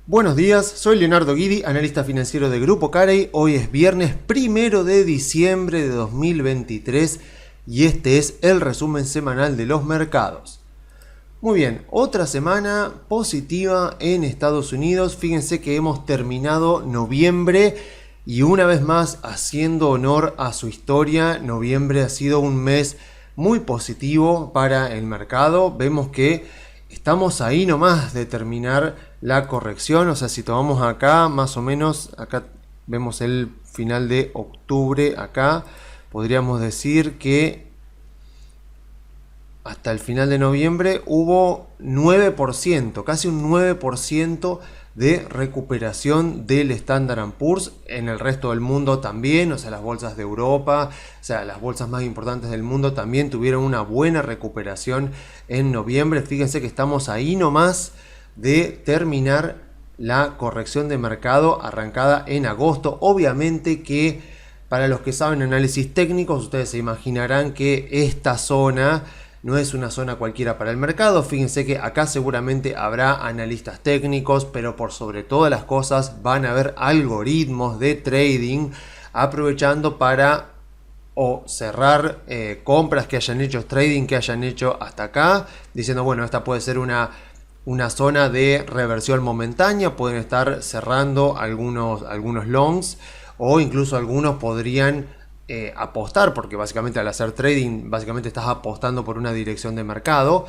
Buenos días, soy Leonardo Guidi, analista financiero de Grupo Carey. Hoy es viernes 1 de diciembre de 2023 y este es el resumen semanal de los mercados. Muy bien, otra semana positiva en Estados Unidos. Fíjense que hemos terminado noviembre y una vez más, haciendo honor a su historia, noviembre ha sido un mes muy positivo para el mercado. Vemos que estamos ahí nomás de terminar la corrección, o sea, si tomamos acá, más o menos, acá vemos el final de octubre, acá podríamos decir que hasta el final de noviembre hubo 9%, casi un 9% de recuperación del Standard & Poor's. En el resto del mundo también, o sea, las bolsas de Europa, o sea, las bolsas más importantes del mundo también tuvieron una buena recuperación en noviembre. Fíjense que estamos ahí nomás de terminar la corrección de mercado arrancada en agosto. Obviamente que para los que saben análisis técnicos, ustedes se imaginarán que esta zona no es una zona cualquiera para el mercado. Fíjense que acá seguramente habrá analistas técnicos, pero por sobre todas las cosas van a haber algoritmos de trading aprovechando para o cerrar compras que hayan hecho, trading que hayan hecho hasta acá, diciendo, bueno, esta puede ser una zona de reversión momentánea, pueden estar cerrando algunos longs, o incluso algunos podrían apostar, porque básicamente al hacer trading, básicamente estás apostando por una dirección de mercado.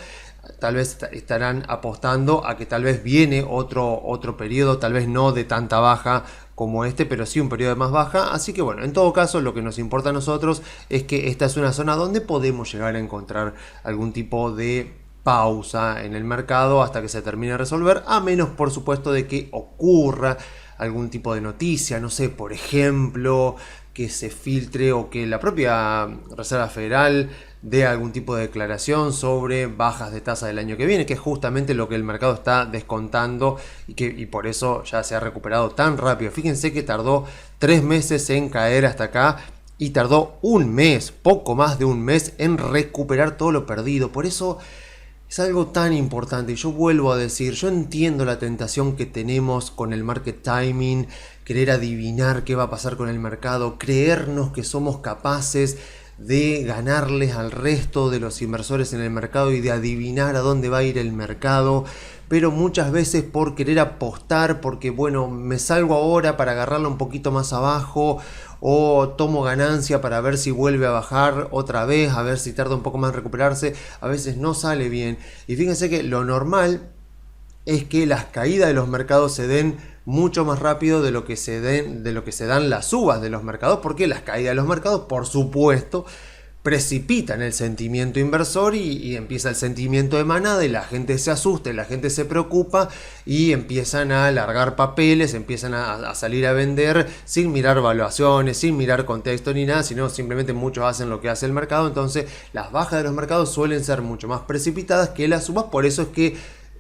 Tal vez estarán apostando a que tal vez viene otro periodo, tal vez no de tanta baja como este, pero sí un periodo de más baja. Así que bueno, en todo caso lo que nos importa a nosotros es que esta es una zona donde podemos llegar a encontrar algún tipo de pausa en el mercado hasta que se termine de resolver, a menos por supuesto de que ocurra algún tipo de noticia, no sé, por ejemplo, que se filtre o que la propia Reserva Federal dé algún tipo de declaración sobre bajas de tasa del año que viene, que es justamente lo que el mercado está descontando y por eso ya se ha recuperado tan rápido. Fíjense que tardó 3 meses en caer hasta acá y tardó un mes, poco más de un mes, en recuperar todo lo perdido. Por eso es algo tan importante. Y yo vuelvo a decir, yo entiendo la tentación que tenemos con el market timing, querer adivinar qué va a pasar con el mercado, creernos que somos capaces de ganarles al resto de los inversores en el mercado y de adivinar a dónde va a ir el mercado, pero muchas veces por querer apostar, porque bueno, me salgo ahora para agarrarlo un poquito más abajo, o tomo ganancia para ver si vuelve a bajar otra vez, a ver si tarda un poco más en recuperarse, a veces no sale bien. Y fíjense que lo normal es que las caídas de los mercados se den mucho más rápido de lo que se dan las subas de los mercados, porque las caídas de los mercados, por supuesto, precipitan el sentimiento inversor y empieza el sentimiento de manada y la gente se asusta, la gente se preocupa y empiezan a largar papeles, empiezan a salir a vender sin mirar valuaciones, sin mirar contexto ni nada, sino simplemente muchos hacen lo que hace el mercado. Entonces las bajas de los mercados suelen ser mucho más precipitadas que las subas. Por eso es que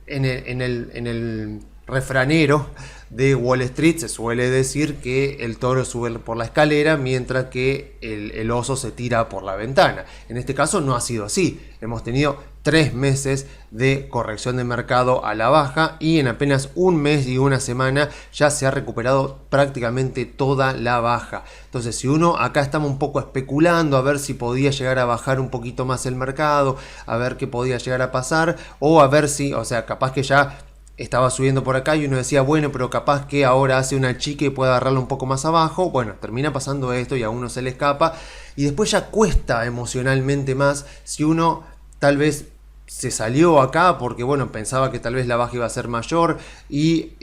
en el refranero de Wall Street se suele decir que el toro sube por la escalera mientras que el oso se tira por la ventana. En este caso no ha sido así. Hemos tenido 3 meses de corrección de mercado a la baja y en apenas un mes y una semana ya se ha recuperado prácticamente toda la baja. Entonces, si uno acá estamos un poco especulando a ver si podía llegar a bajar un poquito más el mercado, a ver qué podía llegar a pasar, o a ver si, o sea, capaz que ya estaba subiendo por acá y uno decía, bueno, pero capaz que ahora hace una chica y puede agarrarlo un poco más abajo. Bueno, termina pasando esto y a uno se le escapa y después ya cuesta emocionalmente más si uno tal vez se salió acá porque, bueno, pensaba que tal vez la baja iba a ser mayor y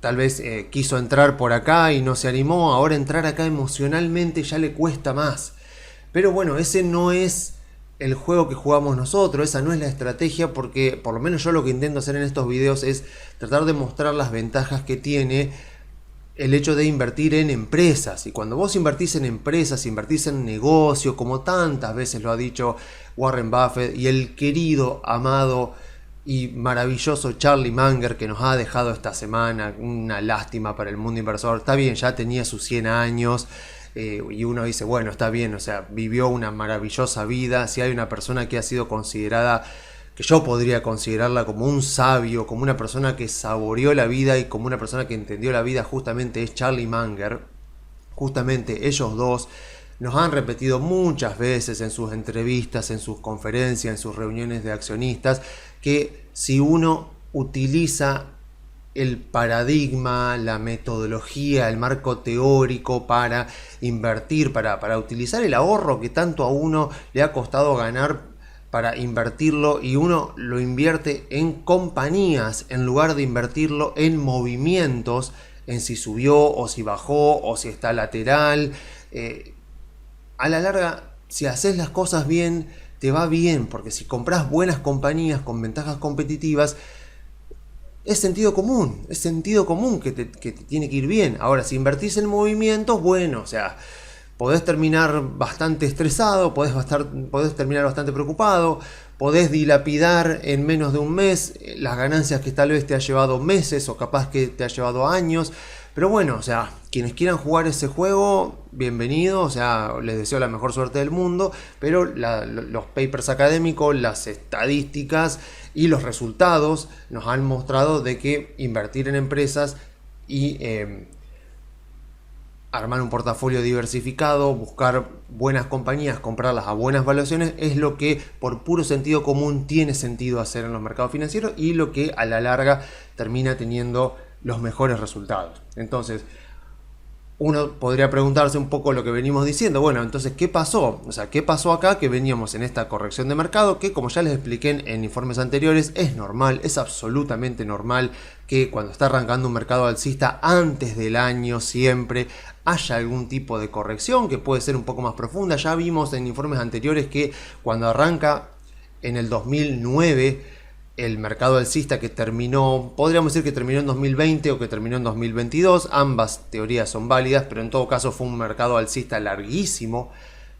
tal vez quiso entrar por acá y no se animó. Ahora entrar acá emocionalmente ya le cuesta más. Pero bueno, ese no es el juego que jugamos nosotros, esa no es la estrategia, porque por lo menos yo lo que intento hacer en estos videos es tratar de mostrar las ventajas que tiene el hecho de invertir en empresas. Y cuando vos invertís en empresas, invertís en negocio, como tantas veces lo ha dicho Warren Buffett y el querido, amado y maravilloso Charlie Munger, que nos ha dejado esta semana, una lástima para el mundo inversor. Está bien, ya tenía sus 100 años, y uno dice, bueno, está bien, o sea, vivió una maravillosa vida. Si hay una persona que ha sido considerada que yo podría considerarla como un sabio, como una persona que saboreó la vida y como una persona que entendió la vida, justamente es Charlie Munger. Justamente ellos dos nos han repetido muchas veces en sus entrevistas, en sus conferencias, en sus reuniones de accionistas, que si uno utiliza el paradigma, la metodología, el marco teórico para invertir, para utilizar el ahorro que tanto a uno le ha costado ganar, para invertirlo, y uno lo invierte en compañías en lugar de invertirlo en movimientos, en si subió o si bajó o si está lateral. A la larga, si haces las cosas bien, te va bien, porque si compras buenas compañías con ventajas competitivas, es sentido común que te tiene que ir bien. Ahora, si invertís en movimientos, bueno, o sea, podés terminar bastante estresado, podés terminar bastante preocupado, podés dilapidar en menos de un mes las ganancias que tal vez te ha llevado meses o capaz que te ha llevado años. Pero bueno, o sea, quienes quieran jugar ese juego, bienvenido, o sea, les deseo la mejor suerte del mundo, pero los papers académicos, las estadísticas y los resultados nos han mostrado de que invertir en empresas y armar un portafolio diversificado, buscar buenas compañías, comprarlas a buenas valuaciones, es lo que por puro sentido común tiene sentido hacer en los mercados financieros y lo que a la larga termina teniendo los mejores resultados. Entonces, uno podría preguntarse un poco lo que venimos diciendo. Bueno, entonces, ¿qué pasó? O sea, ¿qué pasó acá? Que veníamos en esta corrección de mercado que, como ya les expliqué en informes anteriores, es normal, es absolutamente normal que cuando está arrancando un mercado alcista antes del año siempre haya algún tipo de corrección que puede ser un poco más profunda. Ya vimos en informes anteriores que cuando arranca en el 2009 el mercado alcista, que terminó, podríamos decir que terminó en 2020 o que terminó en 2022, ambas teorías son válidas, pero en todo caso fue un mercado alcista larguísimo.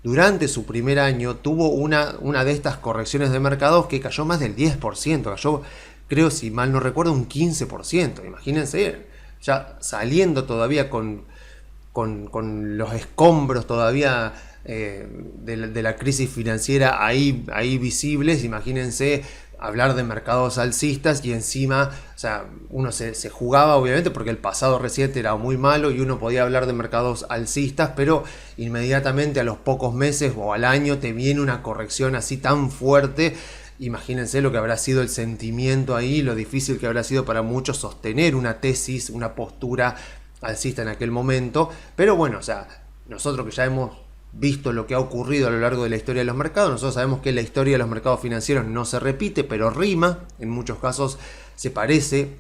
Durante su primer año tuvo una de estas correcciones de mercados que cayó más del 10%, cayó, creo, si mal no recuerdo, un 15%. Imagínense, ya saliendo todavía con los escombros todavía de la crisis financiera ahí visibles. Imagínense hablar de mercados alcistas y encima, o sea, uno se jugaba obviamente porque el pasado reciente era muy malo y uno podía hablar de mercados alcistas, pero inmediatamente a los pocos meses o al año te viene una corrección así tan fuerte. Imagínense lo que habrá sido el sentimiento ahí, lo difícil que habrá sido para muchos sostener una tesis, una postura alcista en aquel momento. Pero bueno, o sea, nosotros que ya hemos visto lo que ha ocurrido a lo largo de la historia de los mercados, nosotros sabemos que la historia de los mercados financieros no se repite, pero rima, en muchos casos se parece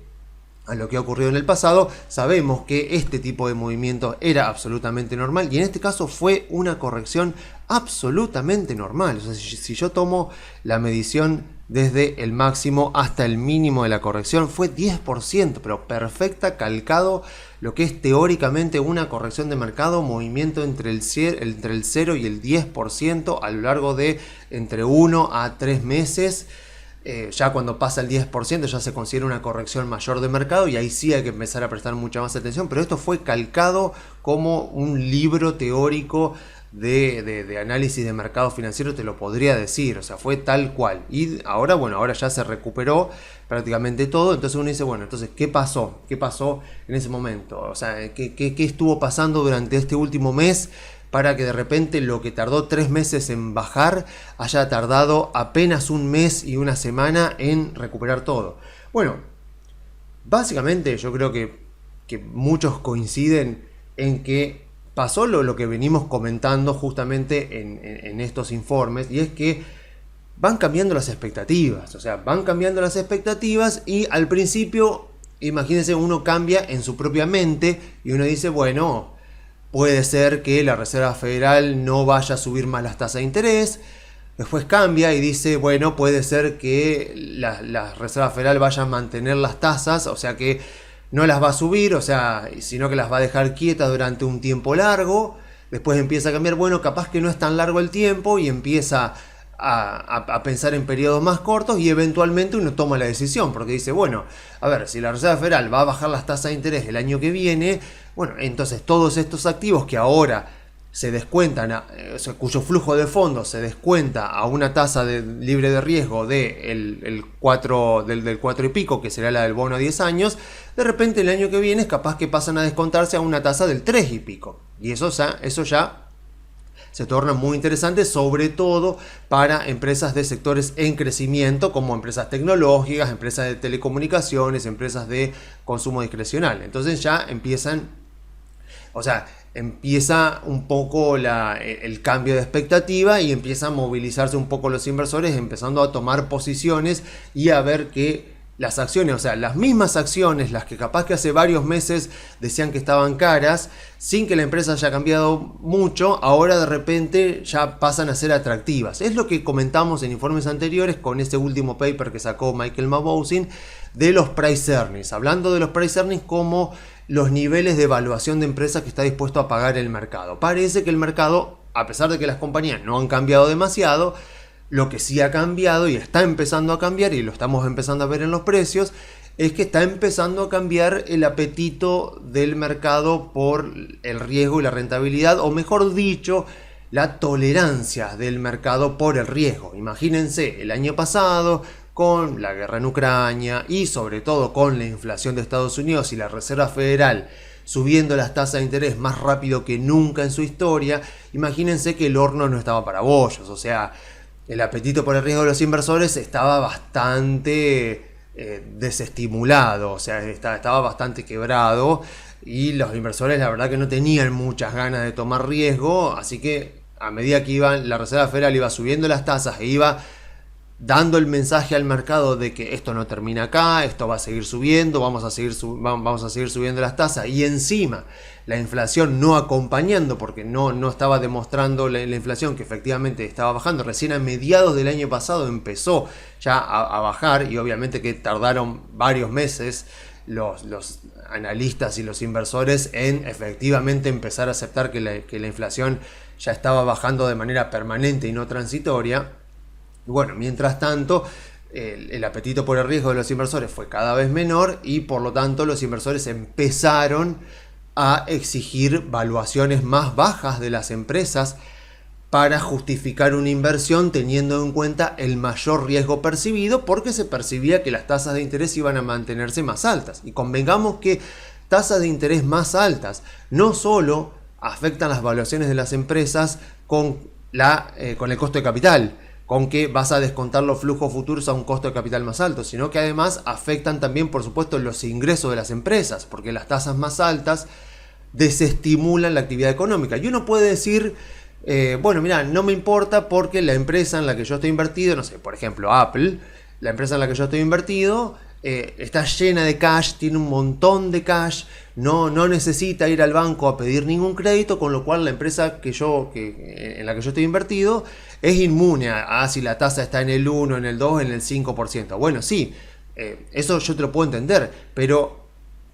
a lo que ha ocurrido en el pasado. Sabemos que este tipo de movimiento era absolutamente normal y en este caso fue una corrección absolutamente normal. O sea, si yo tomo la medición desde el máximo hasta el mínimo de la corrección, fue 10%, pero perfecta, calcado lo que es teóricamente una corrección de mercado, movimiento entre el 0 y el 10% a lo largo de entre 1 a 3 meses. Ya cuando pasa el 10% ya se considera una corrección mayor de mercado y ahí sí hay que empezar a prestar mucha más atención, pero esto fue calcado como un libro teórico de análisis de mercado financiero, te lo podría decir, o sea, fue tal cual. Y ahora, bueno, ahora ya se recuperó prácticamente todo, entonces uno dice, bueno, entonces, ¿qué pasó? ¿Qué pasó en ese momento? O sea, ¿qué estuvo pasando durante este último mes para que de repente lo que tardó 3 meses en bajar haya tardado apenas un mes y una semana en recuperar todo? Bueno, básicamente yo creo que muchos coinciden en que pasó lo que venimos comentando justamente en estos informes, y es que van cambiando las expectativas. O sea, van cambiando las expectativas y al principio, imagínense, uno cambia en su propia mente y uno dice, bueno, puede ser que la Reserva Federal no vaya a subir más las tasas de interés. Después cambia y dice, bueno, puede ser que la Reserva Federal vaya a mantener las tasas, o sea que no las va a subir, o sea, sino que las va a dejar quietas durante un tiempo largo. Después empieza a cambiar, bueno, capaz que no es tan largo el tiempo y empieza a pensar en periodos más cortos y eventualmente uno toma la decisión porque dice, bueno, a ver, si la Reserva Federal va a bajar las tasas de interés el año que viene, bueno, entonces todos estos activos que ahora se descuentan, o sea, cuyo flujo de fondos se descuenta a una tasa libre de riesgo del 4 y pico, que será la del bono a 10 años, de repente el año que viene es capaz que pasan a descontarse a una tasa del 3 y pico. Y eso ya se torna muy interesante, sobre todo para empresas de sectores en crecimiento, como empresas tecnológicas, empresas de telecomunicaciones, empresas de consumo discrecional. Entonces ya empieza un poco el cambio de expectativa y empieza a movilizarse un poco los inversores, empezando a tomar posiciones y a ver que las acciones, o sea, las mismas acciones, las que capaz que hace varios meses decían que estaban caras, sin que la empresa haya cambiado mucho, ahora de repente ya pasan a ser atractivas. Es lo que comentamos en informes anteriores con este último paper que sacó Michael Mauboussin de los price earnings, hablando de los price earnings como los niveles de evaluación de empresas que está dispuesto a pagar el mercado. Parece que el mercado, a pesar de que las compañías no han cambiado demasiado, lo que sí ha cambiado y está empezando a cambiar, y lo estamos empezando a ver en los precios, es que está empezando a cambiar el apetito del mercado por el riesgo y la rentabilidad, o mejor dicho, la tolerancia del mercado por el riesgo. Imagínense, el año pasado, con la guerra en Ucrania y sobre todo con la inflación de Estados Unidos y la Reserva Federal subiendo las tasas de interés más rápido que nunca en su historia, imagínense que el horno no estaba para bollos, o sea, el apetito por el riesgo de los inversores estaba bastante desestimulado, o sea, estaba bastante quebrado, y los inversores la verdad que no tenían muchas ganas de tomar riesgo, así que a medida que la Reserva Federal iba subiendo las tasas e iba dando el mensaje al mercado de que esto no termina acá, esto va a seguir subiendo, vamos a seguir subiendo las tasas, y encima la inflación no acompañando, porque no estaba demostrando la inflación que efectivamente estaba bajando. Recién a mediados del año pasado empezó ya a bajar, y obviamente que tardaron varios meses los analistas y los inversores en efectivamente empezar a aceptar que la inflación ya estaba bajando de manera permanente y no transitoria. Bueno, mientras tanto, el apetito por el riesgo de los inversores fue cada vez menor, y por lo tanto los inversores empezaron a exigir valuaciones más bajas de las empresas para justificar una inversión, teniendo en cuenta el mayor riesgo percibido, porque se percibía que las tasas de interés iban a mantenerse más altas. Y convengamos que tasas de interés más altas no solo afectan las valuaciones de las empresas con el costo de capital, con que vas a descontar los flujos futuros a un costo de capital más alto, sino que además afectan también, por supuesto, los ingresos de las empresas, porque las tasas más altas desestimulan la actividad económica. Y uno puede decir, bueno, mira, no me importa porque la empresa en la que yo estoy invertido, no sé, por ejemplo, Apple, la empresa en la que yo estoy invertido, está llena de cash, tiene un montón de cash, no necesita ir al banco a pedir ningún crédito, con lo cual la empresa en la que yo estoy invertido es inmune a si la tasa está en el 1, en el 2, en el 5%. Bueno, sí, eso yo te lo puedo entender, pero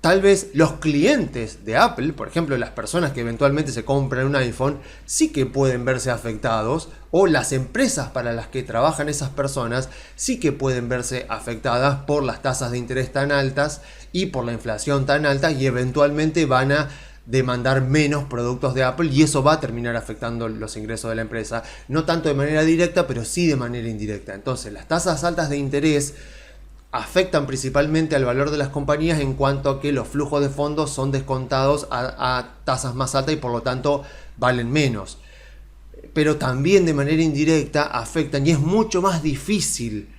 tal vez los clientes de Apple, por ejemplo, las personas que eventualmente se compran un iPhone, sí que pueden verse afectados, o las empresas para las que trabajan esas personas sí que pueden verse afectadas por las tasas de interés tan altas y por la inflación tan alta, y eventualmente van a demandar menos productos de Apple, y eso va a terminar afectando los ingresos de la empresa, no tanto de manera directa, pero sí de manera indirecta. Entonces, las tasas altas de interés afectan principalmente al valor de las compañías, en cuanto a que los flujos de fondos son descontados a tasas más altas y por lo tanto valen menos. Pero también de manera indirecta afectan, y es mucho más difícil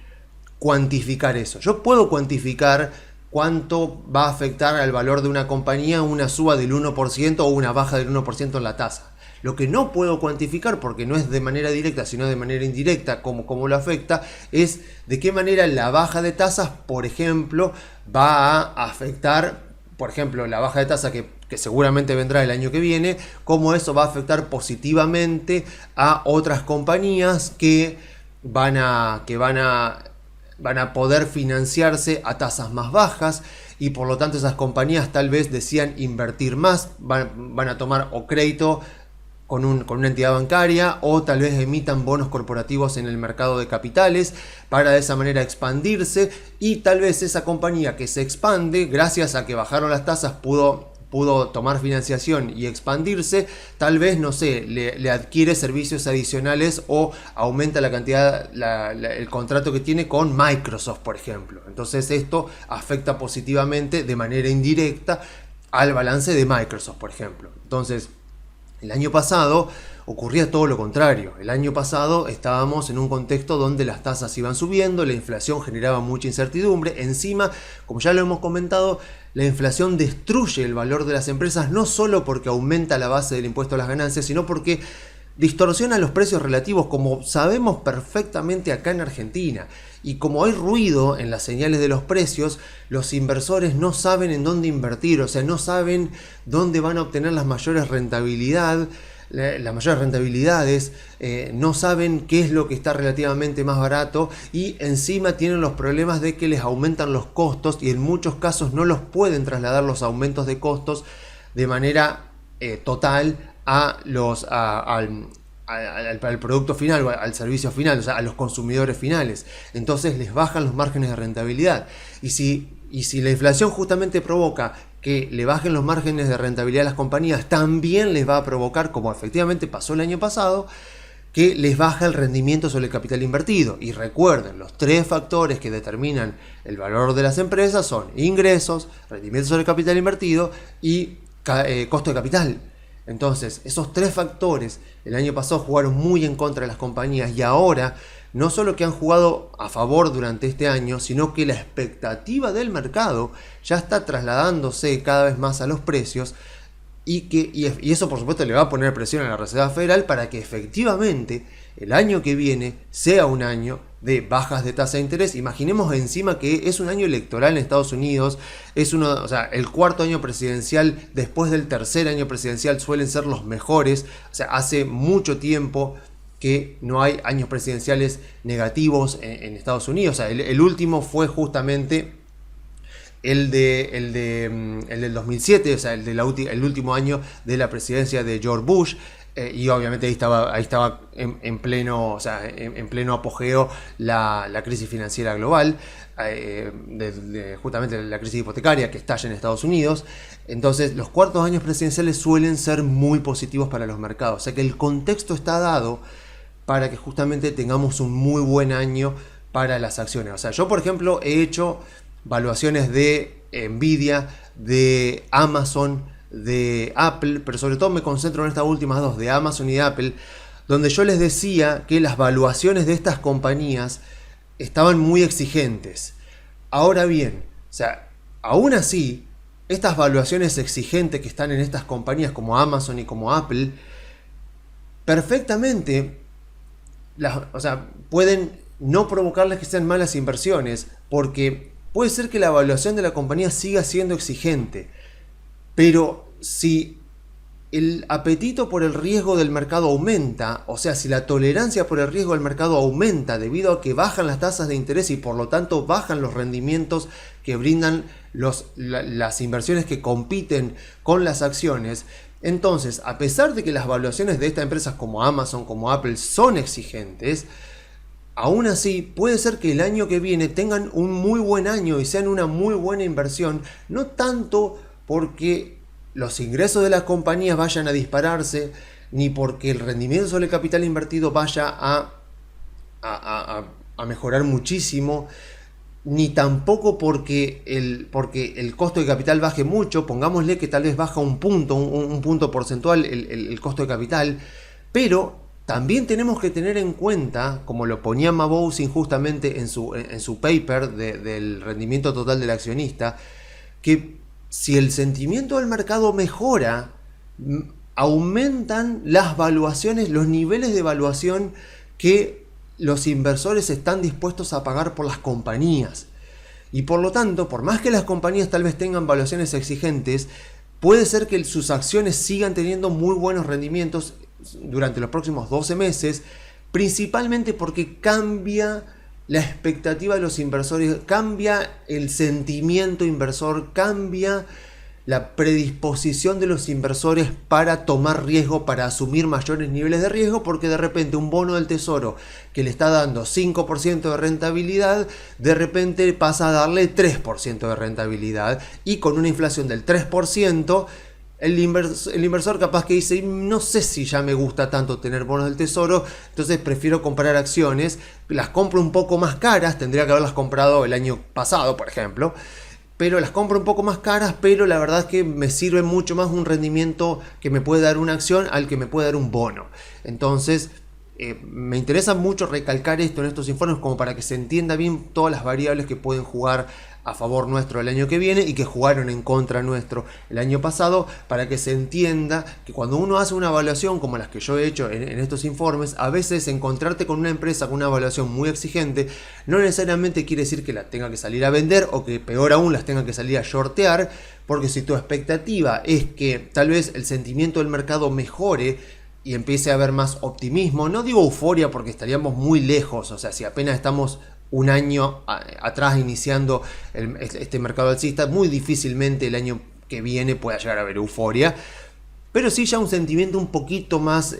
cuantificar eso. Yo puedo cuantificar cuánto va a afectar al valor de una compañía una suba del 1% o una baja del 1% en la tasa. Lo que no puedo cuantificar, porque no es de manera directa, sino de manera indirecta como lo afecta, es de qué manera la baja de tasas, por ejemplo, va a afectar, por ejemplo, la baja de tasa que seguramente vendrá el año que viene, cómo eso va a afectar positivamente a otras compañías que van a poder financiarse a tasas más bajas, y por lo tanto esas compañías tal vez decían invertir más, van a tomar o crédito con una entidad bancaria, o tal vez emitan bonos corporativos en el mercado de capitales para de esa manera expandirse, y tal vez esa compañía que se expande, gracias a que bajaron las tasas, pudo pudo tomar financiación y expandirse, tal vez, no sé, le adquiere servicios adicionales o aumenta la cantidad, el contrato que tiene con Microsoft, por ejemplo. Entonces esto afecta positivamente de manera indirecta al balance de Microsoft, por ejemplo. Entonces, el año pasado ocurría todo lo contrario. El año pasado estábamos en un contexto donde las tasas iban subiendo, la inflación generaba mucha incertidumbre. Encima, como ya lo hemos comentado, la inflación destruye el valor de las empresas no solo porque aumenta la base del impuesto a las ganancias, sino porque distorsiona los precios relativos, como sabemos perfectamente acá en Argentina. Y como hay ruido en las señales de los precios, los inversores no saben en dónde invertir, o sea, no saben dónde van a obtener las mayores rentabilidades, no saben qué es lo que está relativamente más barato y encima tienen los problemas de que les aumentan los costos y en muchos casos no los pueden trasladar los aumentos de costos de manera total al producto final o al servicio final, o sea, a los consumidores finales. Entonces les bajan los márgenes de rentabilidad. Y si la inflación justamente provoca que le bajen los márgenes de rentabilidad a las compañías, también les va a provocar, como efectivamente pasó el año pasado, que les baja el rendimiento sobre el capital invertido. Y recuerden, los 3 factores que determinan el valor de las empresas son ingresos, rendimiento sobre el capital invertido y costo de capital. Entonces, esos 3 factores el año pasado jugaron muy en contra de las compañías y ahora no solo que han jugado a favor durante este año, sino que la expectativa del mercado ya está trasladándose cada vez más a los precios y eso por supuesto le va a poner presión a la Reserva Federal para que efectivamente el año que viene sea un año de bajas de tasa de interés. Imaginemos encima que es un año electoral en Estados Unidos, el 4º año presidencial después del 3er año presidencial suelen ser los mejores, o sea, hace mucho tiempo que no hay años presidenciales negativos en Estados Unidos. O sea, el último fue justamente el del 2007, o sea, el último año de la presidencia de George Bush. Y obviamente ahí estaba en pleno apogeo la crisis financiera global, justamente la crisis hipotecaria que estalla en Estados Unidos. Entonces los 4 años presidenciales suelen ser muy positivos para los mercados, o sea que el contexto está dado para que justamente tengamos un muy buen año para las acciones. O sea, yo por ejemplo he hecho valuaciones de Nvidia, de Amazon, de Apple, pero sobre todo me concentro en estas últimas 2, de Amazon y de Apple, donde yo les decía que las valuaciones de estas compañías estaban muy exigentes. Ahora bien, o sea, aún así, estas valuaciones exigentes que están en estas compañías como Amazon y como Apple, perfectamente, pueden no provocarles que sean malas inversiones, porque puede ser que la evaluación de la compañía siga siendo exigente, pero si el apetito por el riesgo del mercado aumenta, o sea, si la tolerancia por el riesgo del mercado aumenta debido a que bajan las tasas de interés y por lo tanto bajan los rendimientos que brindan las inversiones que compiten con las acciones, entonces, a pesar de que las valuaciones de estas empresas como Amazon, como Apple son exigentes, aún así puede ser que el año que viene tengan un muy buen año y sean una muy buena inversión, no tanto porque los ingresos de las compañías vayan a dispararse, ni porque el rendimiento sobre el capital invertido vaya a mejorar muchísimo, ni tampoco porque el costo de capital baje mucho. Pongámosle que tal vez baja un punto porcentual el costo de capital, pero también tenemos que tener en cuenta, como lo ponía Mabousin justamente en su paper del rendimiento total del accionista, que si el sentimiento del mercado mejora, aumentan las valuaciones, los niveles de evaluación que los inversores están dispuestos a pagar por las compañías. Y por lo tanto, por más que las compañías tal vez tengan valuaciones exigentes, puede ser que sus acciones sigan teniendo muy buenos rendimientos durante los próximos 12 meses, principalmente porque cambia la expectativa de los inversores, cambia el sentimiento inversor, cambia la predisposición de los inversores para tomar riesgo, para asumir mayores niveles de riesgo, porque de repente un bono del tesoro que le está dando 5% de rentabilidad, de repente pasa a darle 3% de rentabilidad, y con una inflación del 3%, el inversor capaz que dice, no sé si ya me gusta tanto tener bonos del tesoro, entonces prefiero comprar acciones, las compro un poco más caras, tendría que haberlas comprado el año pasado, por ejemplo, pero las compro un poco más caras, pero la verdad es que me sirve mucho más un rendimiento que me puede dar una acción al que me puede dar un bono. Entonces, me interesa mucho recalcar esto en estos informes como para que se entienda bien todas las variables que pueden jugar a favor nuestro el año que viene y que jugaron en contra nuestro el año pasado, para que se entienda que cuando uno hace una evaluación como las que yo he hecho en estos informes, a veces encontrarte con una empresa con una evaluación muy exigente no necesariamente quiere decir que la tenga que salir a vender, o que peor aún las tenga que salir a shortear, porque si tu expectativa es que tal vez el sentimiento del mercado mejore y empiece a haber más optimismo, no digo euforia porque estaríamos muy lejos, o sea, si apenas estamos un año atrás iniciando este mercado alcista, muy difícilmente el año que viene pueda llegar a haber euforia, pero sí ya un sentimiento un poquito más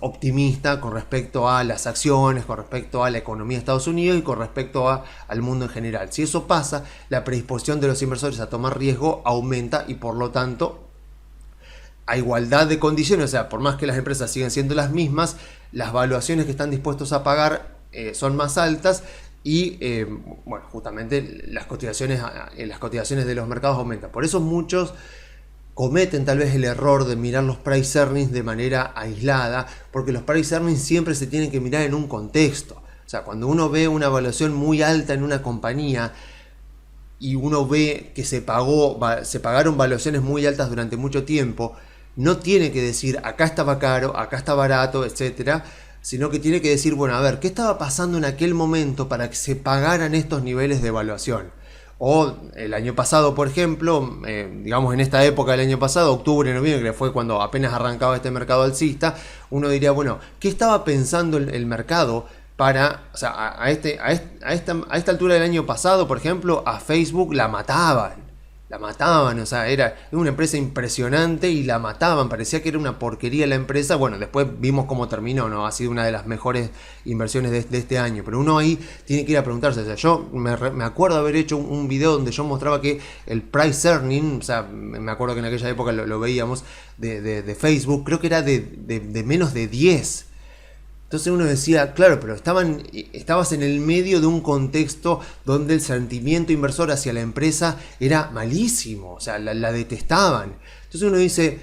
optimista con respecto a las acciones, con respecto a la economía de Estados Unidos y con respecto al mundo en general. Si eso pasa, la predisposición de los inversores a tomar riesgo aumenta, y por lo tanto, a igualdad de condiciones, o sea, por más que las empresas sigan siendo las mismas, las valuaciones que están dispuestos a pagar son más altas, y bueno, justamente las cotizaciones de los mercados aumentan. Por eso muchos cometen tal vez el error de mirar los price earnings de manera aislada, porque los price earnings siempre se tienen que mirar en un contexto. O sea, cuando uno ve una evaluación muy alta en una compañía y uno ve que se pagaron valuaciones muy altas durante mucho tiempo, no tiene que decir acá estaba caro, acá está barato, etcétera, sino que tiene que decir, bueno, a ver, ¿qué estaba pasando en aquel momento para que se pagaran estos niveles de evaluación? O el año pasado, por ejemplo, digamos en esta época del año pasado, octubre, noviembre, que fue cuando apenas arrancaba este mercado alcista, uno diría, bueno, ¿qué estaba pensando el mercado para, o sea, a esta altura del año pasado, por ejemplo, a Facebook la mataban, o sea, era una empresa impresionante y la mataban, parecía que era una porquería la empresa. Bueno, después vimos cómo terminó, ¿no? Ha sido una de las mejores inversiones de este año, pero uno ahí tiene que ir a preguntarse. O sea, yo me acuerdo haber hecho un video donde yo mostraba que el price earning, o sea, me acuerdo que en aquella época lo veíamos, de Facebook, creo que era de menos de 10. Entonces uno decía, claro, pero estabas en el medio de un contexto donde el sentimiento inversor hacia la empresa era malísimo, o sea, la detestaban. Entonces uno dice,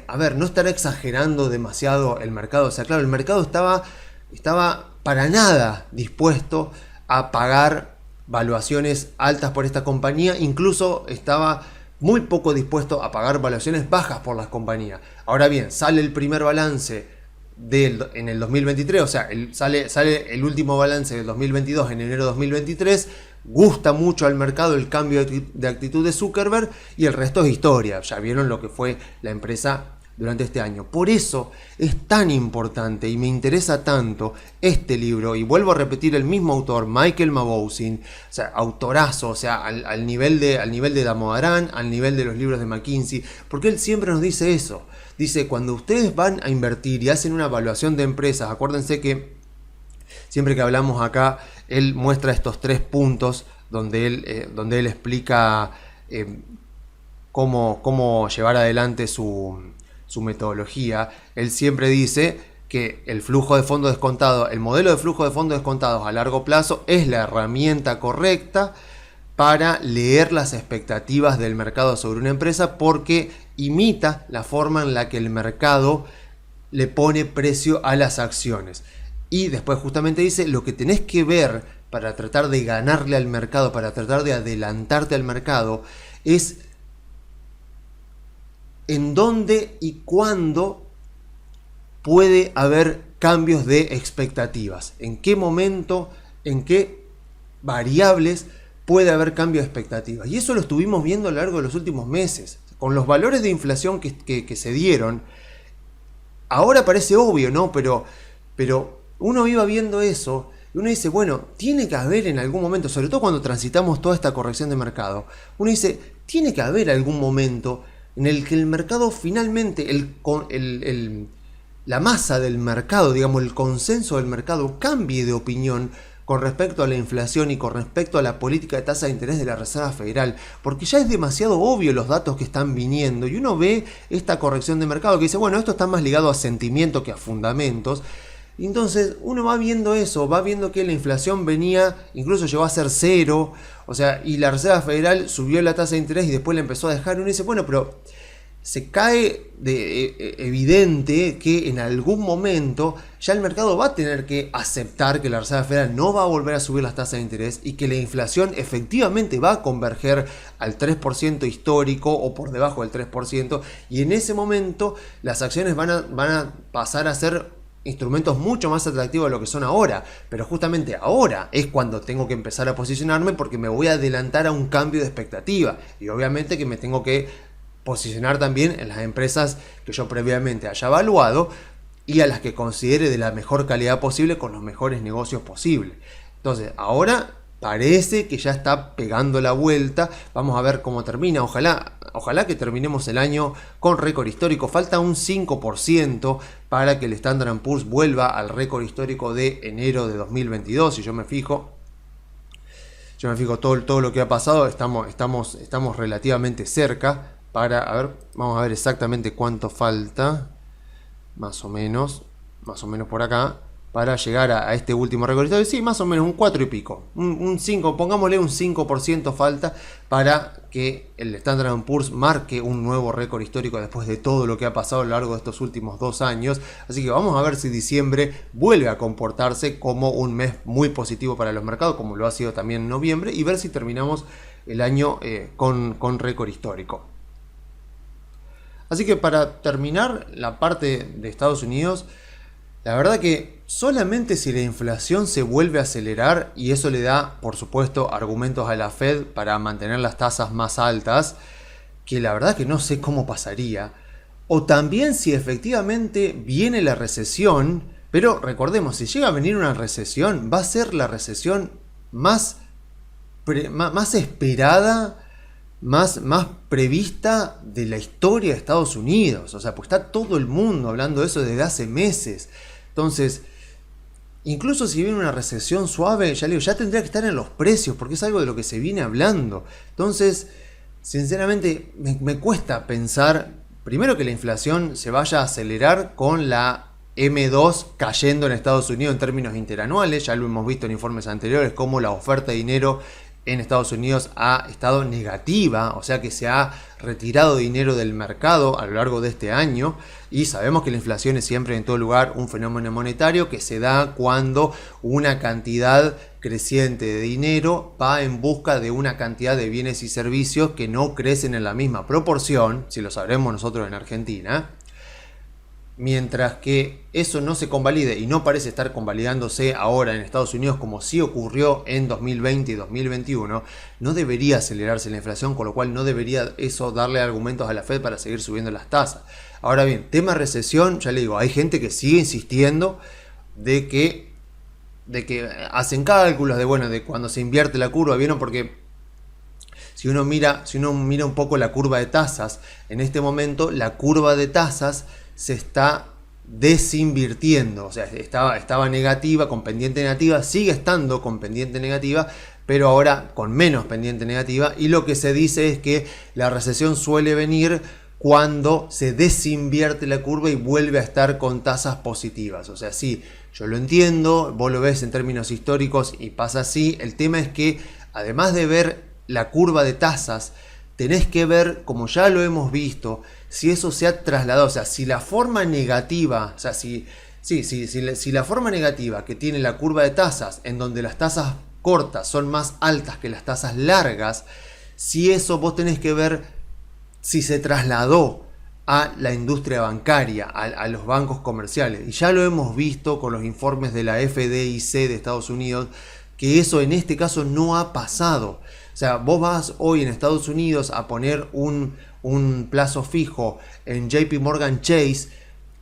a ver, no estará exagerando demasiado el mercado. O sea, claro, el mercado estaba para nada dispuesto a pagar valuaciones altas por esta compañía, incluso estaba muy poco dispuesto a pagar valuaciones bajas por las compañías. Ahora bien, sale el primer balance en el 2023, o sea, sale el último balance del 2022 en enero de 2023, gusta mucho al mercado el cambio de actitud de Zuckerberg, y el resto es historia. Ya vieron lo que fue la empresa durante este año. Por eso es tan importante y me interesa tanto este libro, y vuelvo a repetir, el mismo autor, Michael Mauboussin, o sea, autorazo, o sea, al nivel de Damodaran, al nivel de los libros de McKinsey, porque él siempre nos dice eso. Dice, cuando ustedes van a invertir y hacen una evaluación de empresas, acuérdense que siempre que hablamos acá, él muestra estos 3 puntos donde él explica cómo llevar adelante su metodología. Él siempre dice que el flujo de fondos descontados, el modelo de flujo de fondos descontados a largo plazo es la herramienta correcta para leer las expectativas del mercado sobre una empresa, porque imita la forma en la que el mercado le pone precio a las acciones. Y después justamente dice, lo que tenés que ver para tratar de ganarle al mercado, para tratar de adelantarte al mercado, es en dónde y cuándo puede haber cambios de expectativas, en qué momento, en qué variables puede haber cambio de expectativas. Y eso lo estuvimos viendo a lo largo de los últimos meses. Con los valores de inflación que se dieron, ahora parece obvio, ¿no? Pero uno iba viendo eso y uno dice, bueno, tiene que haber en algún momento, sobre todo cuando transitamos toda esta corrección de mercado, uno dice, tiene que haber algún momento en el que el mercado finalmente, la masa del mercado, digamos, el consenso del mercado cambie de opinión con respecto a la inflación y con respecto a la política de tasa de interés de la Reserva Federal, porque ya es demasiado obvio los datos que están viniendo y uno ve esta corrección de mercado que dice, bueno, esto está más ligado a sentimiento que a fundamentos. Entonces uno va viendo eso, va viendo que la inflación venía, incluso llegó a ser cero, o sea, y la Reserva Federal subió la tasa de interés y después la empezó a dejar, y uno dice, bueno, pero se cae de evidente que en algún momento ya el mercado va a tener que aceptar que la Reserva Federal no va a volver a subir las tasas de interés y que la inflación efectivamente va a converger al 3% histórico o por debajo del 3%, y en ese momento las acciones van a pasar a ser instrumentos mucho más atractivos de lo que son ahora, pero justamente ahora es cuando tengo que empezar a posicionarme, porque me voy a adelantar a un cambio de expectativa y obviamente que me tengo que posicionar también en las empresas que yo previamente haya evaluado y a las que considere de la mejor calidad posible con los mejores negocios posibles. Entonces ahora parece que ya está pegando la vuelta. Vamos a ver cómo termina. Ojalá que terminemos el año con récord histórico. Falta un 5% para que el Standard & Poor's vuelva al récord histórico de enero de 2022. Si yo me fijo todo lo que ha pasado, estamos relativamente cerca. Vamos a ver exactamente cuánto falta. Más o menos por acá, para llegar a este último récord histórico. Sí, más o menos un 4 y pico, un 5, pongámosle un 5% falta para que el Standard & Poor's marque un nuevo récord histórico después de todo lo que ha pasado a lo largo de estos últimos 2 años. Así que vamos a ver si diciembre vuelve a comportarse como un mes muy positivo para los mercados, como lo ha sido también en noviembre, y ver si terminamos el año con récord histórico. Así que para terminar la parte de Estados Unidos, la verdad que solamente si la inflación se vuelve a acelerar, y eso le da, por supuesto, argumentos a la Fed para mantener las tasas más altas, que la verdad que no sé cómo pasaría, o también si efectivamente viene la recesión, pero recordemos, si llega a venir una recesión, va a ser la recesión más esperada, más prevista de la historia de Estados Unidos. O sea, pues está todo el mundo hablando de eso desde hace meses. Entonces, incluso si viene una recesión suave, ya tendría que estar en los precios, porque es algo de lo que se viene hablando. Entonces, sinceramente, me cuesta pensar, primero, que la inflación se vaya a acelerar con la M2 cayendo en Estados Unidos en términos interanuales. Ya lo hemos visto en informes anteriores, cómo la oferta de dinero en Estados Unidos ha estado negativa, o sea que se ha retirado dinero del mercado a lo largo de este año, y sabemos que la inflación es siempre en todo lugar un fenómeno monetario que se da cuando una cantidad creciente de dinero va en busca de una cantidad de bienes y servicios que no crecen en la misma proporción, si lo sabremos nosotros en Argentina. Mientras que eso no se convalide, y no parece estar convalidándose ahora en Estados Unidos como sí ocurrió en 2020 y 2021, no debería acelerarse la inflación, con lo cual no debería eso darle argumentos a la Fed para seguir subiendo las tasas. Ahora bien, tema recesión, ya le digo, hay gente que sigue insistiendo de que hacen cálculos de cuando se invierte la curva, ¿vieron? Porque si uno mira un poco la curva de tasas, en este momento la curva de tasas se está desinvirtiendo, o sea, estaba negativa, con pendiente negativa, sigue estando con pendiente negativa, pero ahora con menos pendiente negativa, y lo que se dice es que la recesión suele venir cuando se desinvierte la curva y vuelve a estar con tasas positivas. O sea, sí, yo lo entiendo, vos lo ves en términos históricos y pasa así. El tema es que además de ver la curva de tasas, tenés que ver, como ya lo hemos visto, si eso se ha trasladado, o sea, si la forma negativa, o sea, si la forma negativa que tiene la curva de tasas, en donde las tasas cortas son más altas que las tasas largas, si eso vos tenés que ver si se trasladó a la industria bancaria, a los bancos comerciales. Y ya lo hemos visto con los informes de la FDIC de Estados Unidos, que eso en este caso no ha pasado. O sea, vos vas hoy en Estados Unidos a poner un plazo fijo en JP Morgan Chase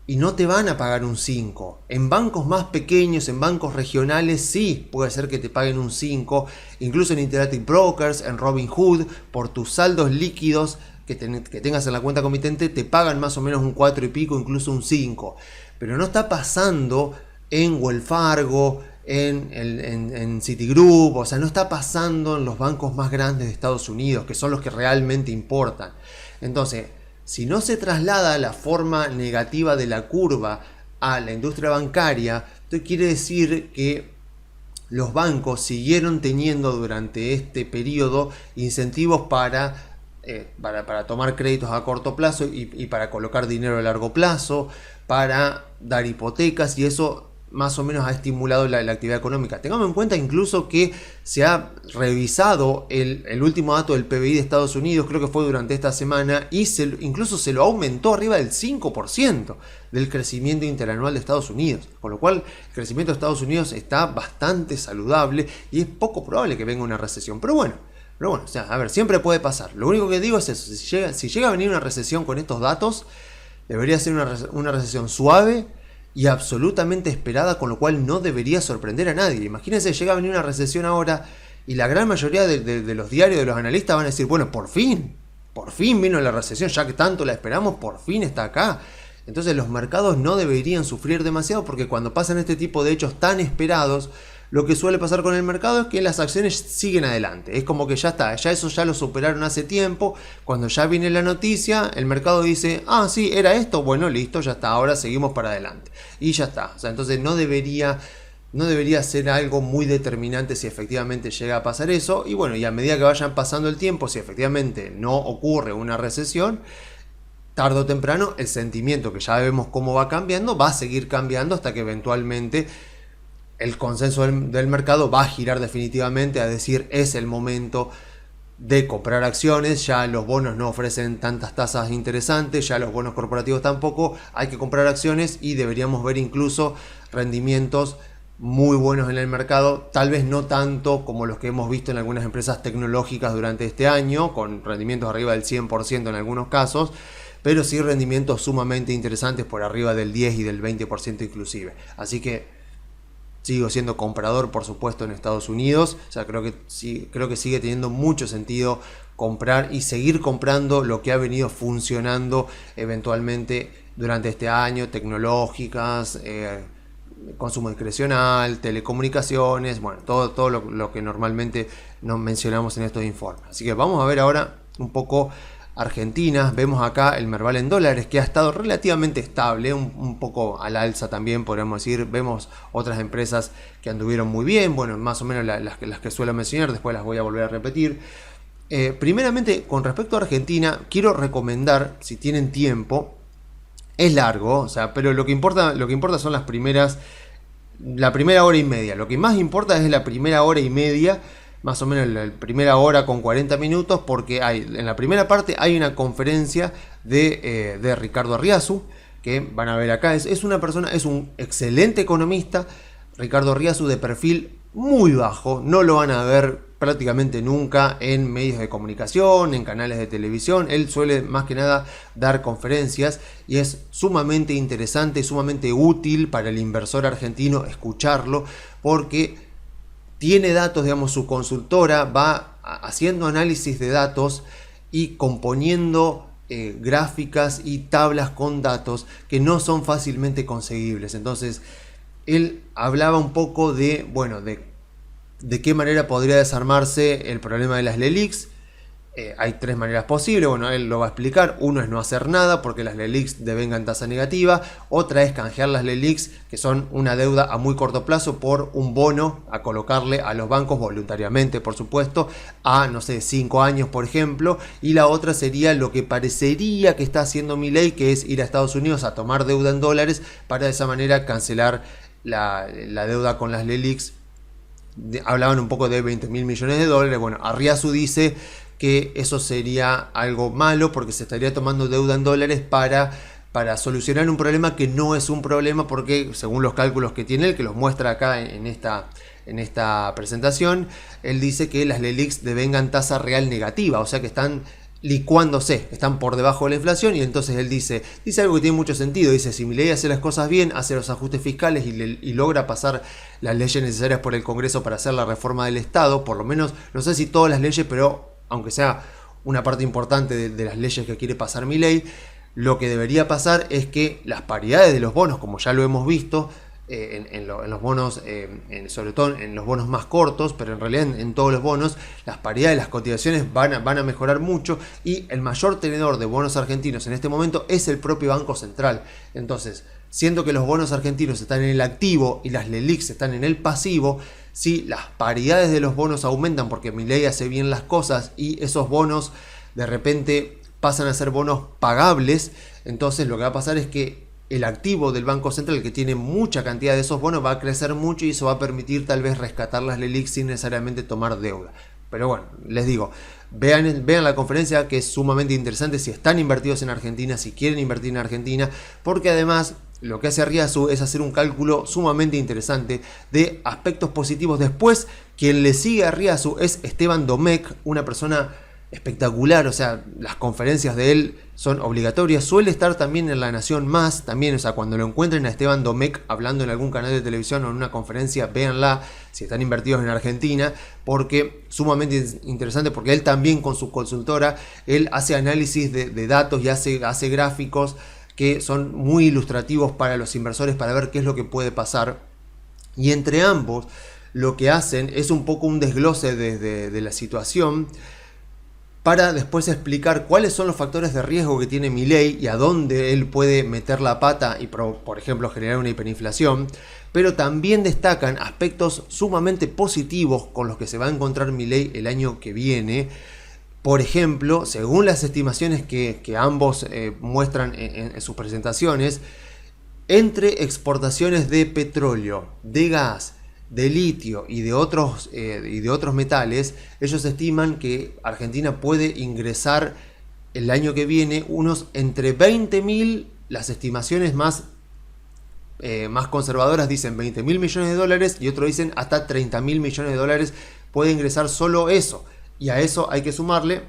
y no te van a pagar un 5. En bancos más pequeños, en bancos regionales, sí puede ser que te paguen un 5. Incluso en Interactive Brokers, en Robinhood, por tus saldos líquidos que tengas en la cuenta comitente, te pagan más o menos un 4 y pico, incluso un 5. Pero no está pasando en Wells Fargo, en Citigroup, o sea, no está pasando en los bancos más grandes de Estados Unidos, que son los que realmente importan. Entonces, si no se traslada la forma negativa de la curva a la industria bancaria, esto quiere decir que los bancos siguieron teniendo durante este periodo incentivos para tomar créditos a corto plazo y para colocar dinero a largo plazo, para dar hipotecas, y eso más o menos ha estimulado la actividad económica. Tengamos en cuenta incluso que se ha revisado el último dato del PBI de Estados Unidos, creo que fue durante esta semana, y incluso se lo aumentó arriba del 5% del crecimiento interanual de Estados Unidos. Con lo cual, el crecimiento de Estados Unidos está bastante saludable y es poco probable que venga una recesión. Pero bueno, o sea, a ver, siempre puede pasar. Lo único que digo es eso, si llega a venir una recesión con estos datos, debería ser una recesión suave y absolutamente esperada, con lo cual no debería sorprender a nadie. Imagínense, llega a venir una recesión ahora y la gran mayoría de los diarios, de los analistas van a decir, bueno, por fin vino la recesión, ya que tanto la esperamos, por fin está acá. Entonces los mercados no deberían sufrir demasiado, porque cuando pasan este tipo de hechos tan esperados, lo que suele pasar con el mercado es que las acciones siguen adelante. Es como que ya está, ya lo superaron hace tiempo. Cuando ya viene la noticia, el mercado dice, ah, sí, era esto, bueno, listo, ya está, ahora seguimos para adelante. Y ya está. O sea, entonces no debería ser algo muy determinante si efectivamente llega a pasar eso. Y bueno, y a medida que vayan pasando el tiempo, si efectivamente no ocurre una recesión, tarde o temprano el sentimiento, que ya vemos cómo va cambiando, va a seguir cambiando hasta que eventualmente el consenso del mercado va a girar definitivamente a decir, es el momento de comprar acciones, ya los bonos no ofrecen tantas tasas interesantes, ya los bonos corporativos tampoco, hay que comprar acciones y deberíamos ver incluso rendimientos muy buenos en el mercado, tal vez no tanto como los que hemos visto en algunas empresas tecnológicas durante este año, con rendimientos arriba del 100% en algunos casos, pero sí rendimientos sumamente interesantes por arriba del 10 y del 20% inclusive. Así que sigo siendo comprador, por supuesto, en Estados Unidos. O sea, creo que sigue teniendo mucho sentido comprar y seguir comprando lo que ha venido funcionando eventualmente durante este año, tecnológicas, consumo discrecional, telecomunicaciones, bueno, todo lo que normalmente nos mencionamos en estos informes. Así que vamos a ver ahora un poco Argentina. Vemos acá el Merval en dólares, que ha estado relativamente estable, un poco al alza también, podríamos decir. Vemos otras empresas que anduvieron muy bien, bueno, más o menos las que suelo mencionar, después las voy a volver a repetir. Primeramente, con respecto a Argentina, quiero recomendar, si tienen tiempo, es largo, o sea, pero lo que importa son la primera hora y media. Lo que más importa es la primera hora y media, más o menos la primera hora con 40 minutos, porque en la primera parte hay una conferencia de Ricardo Arriazu, que van a ver acá. Es un excelente economista. Ricardo Arriazu, de perfil muy bajo, no lo van a ver prácticamente nunca en medios de comunicación, en canales de televisión. Él suele más que nada dar conferencias y es sumamente interesante, sumamente útil para el inversor argentino escucharlo, porque tiene datos, digamos, su consultora va haciendo análisis de datos y componiendo gráficas y tablas con datos que no son fácilmente conseguibles. Entonces, él hablaba un poco de qué manera podría desarmarse el problema de las LELIQs. Hay tres maneras posibles, bueno, él lo va a explicar. Uno es no hacer nada porque las LELIQs devengan tasa negativa. Otra es canjear las LELIQs, que son una deuda a muy corto plazo, por un bono a colocarle a los bancos voluntariamente, por supuesto, a, no sé, 5 años, por ejemplo. Y la otra sería lo que parecería que está haciendo Milei, que es ir a Estados Unidos a tomar deuda en dólares para de esa manera cancelar la deuda con las LELIQs. Hablaban un poco de 20.000 millones de dólares. Bueno, Arriazu dice que eso sería algo malo porque se estaría tomando deuda en dólares para solucionar un problema que no es un problema, porque según los cálculos que tiene él, que los muestra acá en esta presentación, él dice que las LELIQs devengan tasa real negativa, o sea que están licuándose, están por debajo de la inflación, y entonces él dice algo que tiene mucho sentido. Dice: si Milei hace las cosas bien, hace los ajustes fiscales y logra pasar las leyes necesarias por el Congreso para hacer la reforma del Estado, por lo menos, no sé si todas las leyes, pero aunque sea una parte importante de las leyes que quiere pasar Milei, lo que debería pasar es que las paridades de los bonos, como ya lo hemos visto, en los bonos, sobre todo en los bonos más cortos, pero en realidad en todos los bonos, las paridades, las cotizaciones van a mejorar mucho, y el mayor tenedor de bonos argentinos en este momento es el propio Banco Central. Entonces, siendo que los bonos argentinos están en el activo y las LELIQs están en el pasivo, si las paridades de los bonos aumentan porque Milei hace bien las cosas y esos bonos de repente pasan a ser bonos pagables, entonces lo que va a pasar es que el activo del Banco Central, que tiene mucha cantidad de esos bonos, va a crecer mucho, y eso va a permitir tal vez rescatar las LELIQ sin necesariamente tomar deuda. Pero bueno, les digo, vean la conferencia, que es sumamente interesante si están invertidos en Argentina, si quieren invertir en Argentina, porque además lo que hace Riazu es hacer un cálculo sumamente interesante de aspectos positivos. Después, quien le sigue a Riazu es Esteban Domecq, una persona espectacular. O sea, las conferencias de él son obligatorias. Suele estar también en La Nación Más, también, o sea, cuando lo encuentren a Esteban Domecq hablando en algún canal de televisión o en una conferencia, véanla si están invertidos en Argentina, porque sumamente interesante, porque él también con su consultora, él hace análisis de datos y hace gráficos que son muy ilustrativos para los inversores, para ver qué es lo que puede pasar. Y entre ambos lo que hacen es un poco un desglose de la situación, para después explicar cuáles son los factores de riesgo que tiene Milei y a dónde él puede meter la pata y, por ejemplo, generar una hiperinflación. Pero también destacan aspectos sumamente positivos con los que se va a encontrar Milei el año que viene. Por ejemplo, según las estimaciones que ambos muestran en sus presentaciones, entre exportaciones de petróleo, de gas, de litio y de otros metales, ellos estiman que Argentina puede ingresar el año que viene unos entre 20.000, las estimaciones más conservadoras dicen 20.000 millones de dólares, y otros dicen hasta 30.000 millones de dólares puede ingresar solo eso. Y a eso hay que sumarle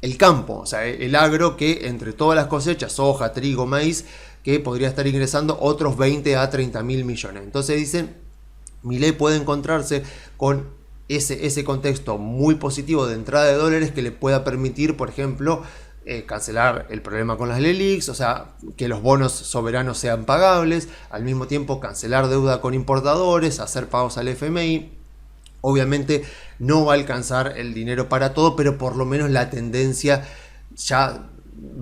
el campo, o sea, el agro, que entre todas las cosechas, soja, trigo, maíz, que podría estar ingresando otros 20 a 30.000 millones. Entonces dicen, Milei puede encontrarse con ese contexto muy positivo de entrada de dólares que le pueda permitir, por ejemplo, cancelar el problema con las LELIQs, o sea, que los bonos soberanos sean pagables, al mismo tiempo cancelar deuda con importadores, hacer pagos al FMI. Obviamente no va a alcanzar el dinero para todo, pero por lo menos la tendencia ya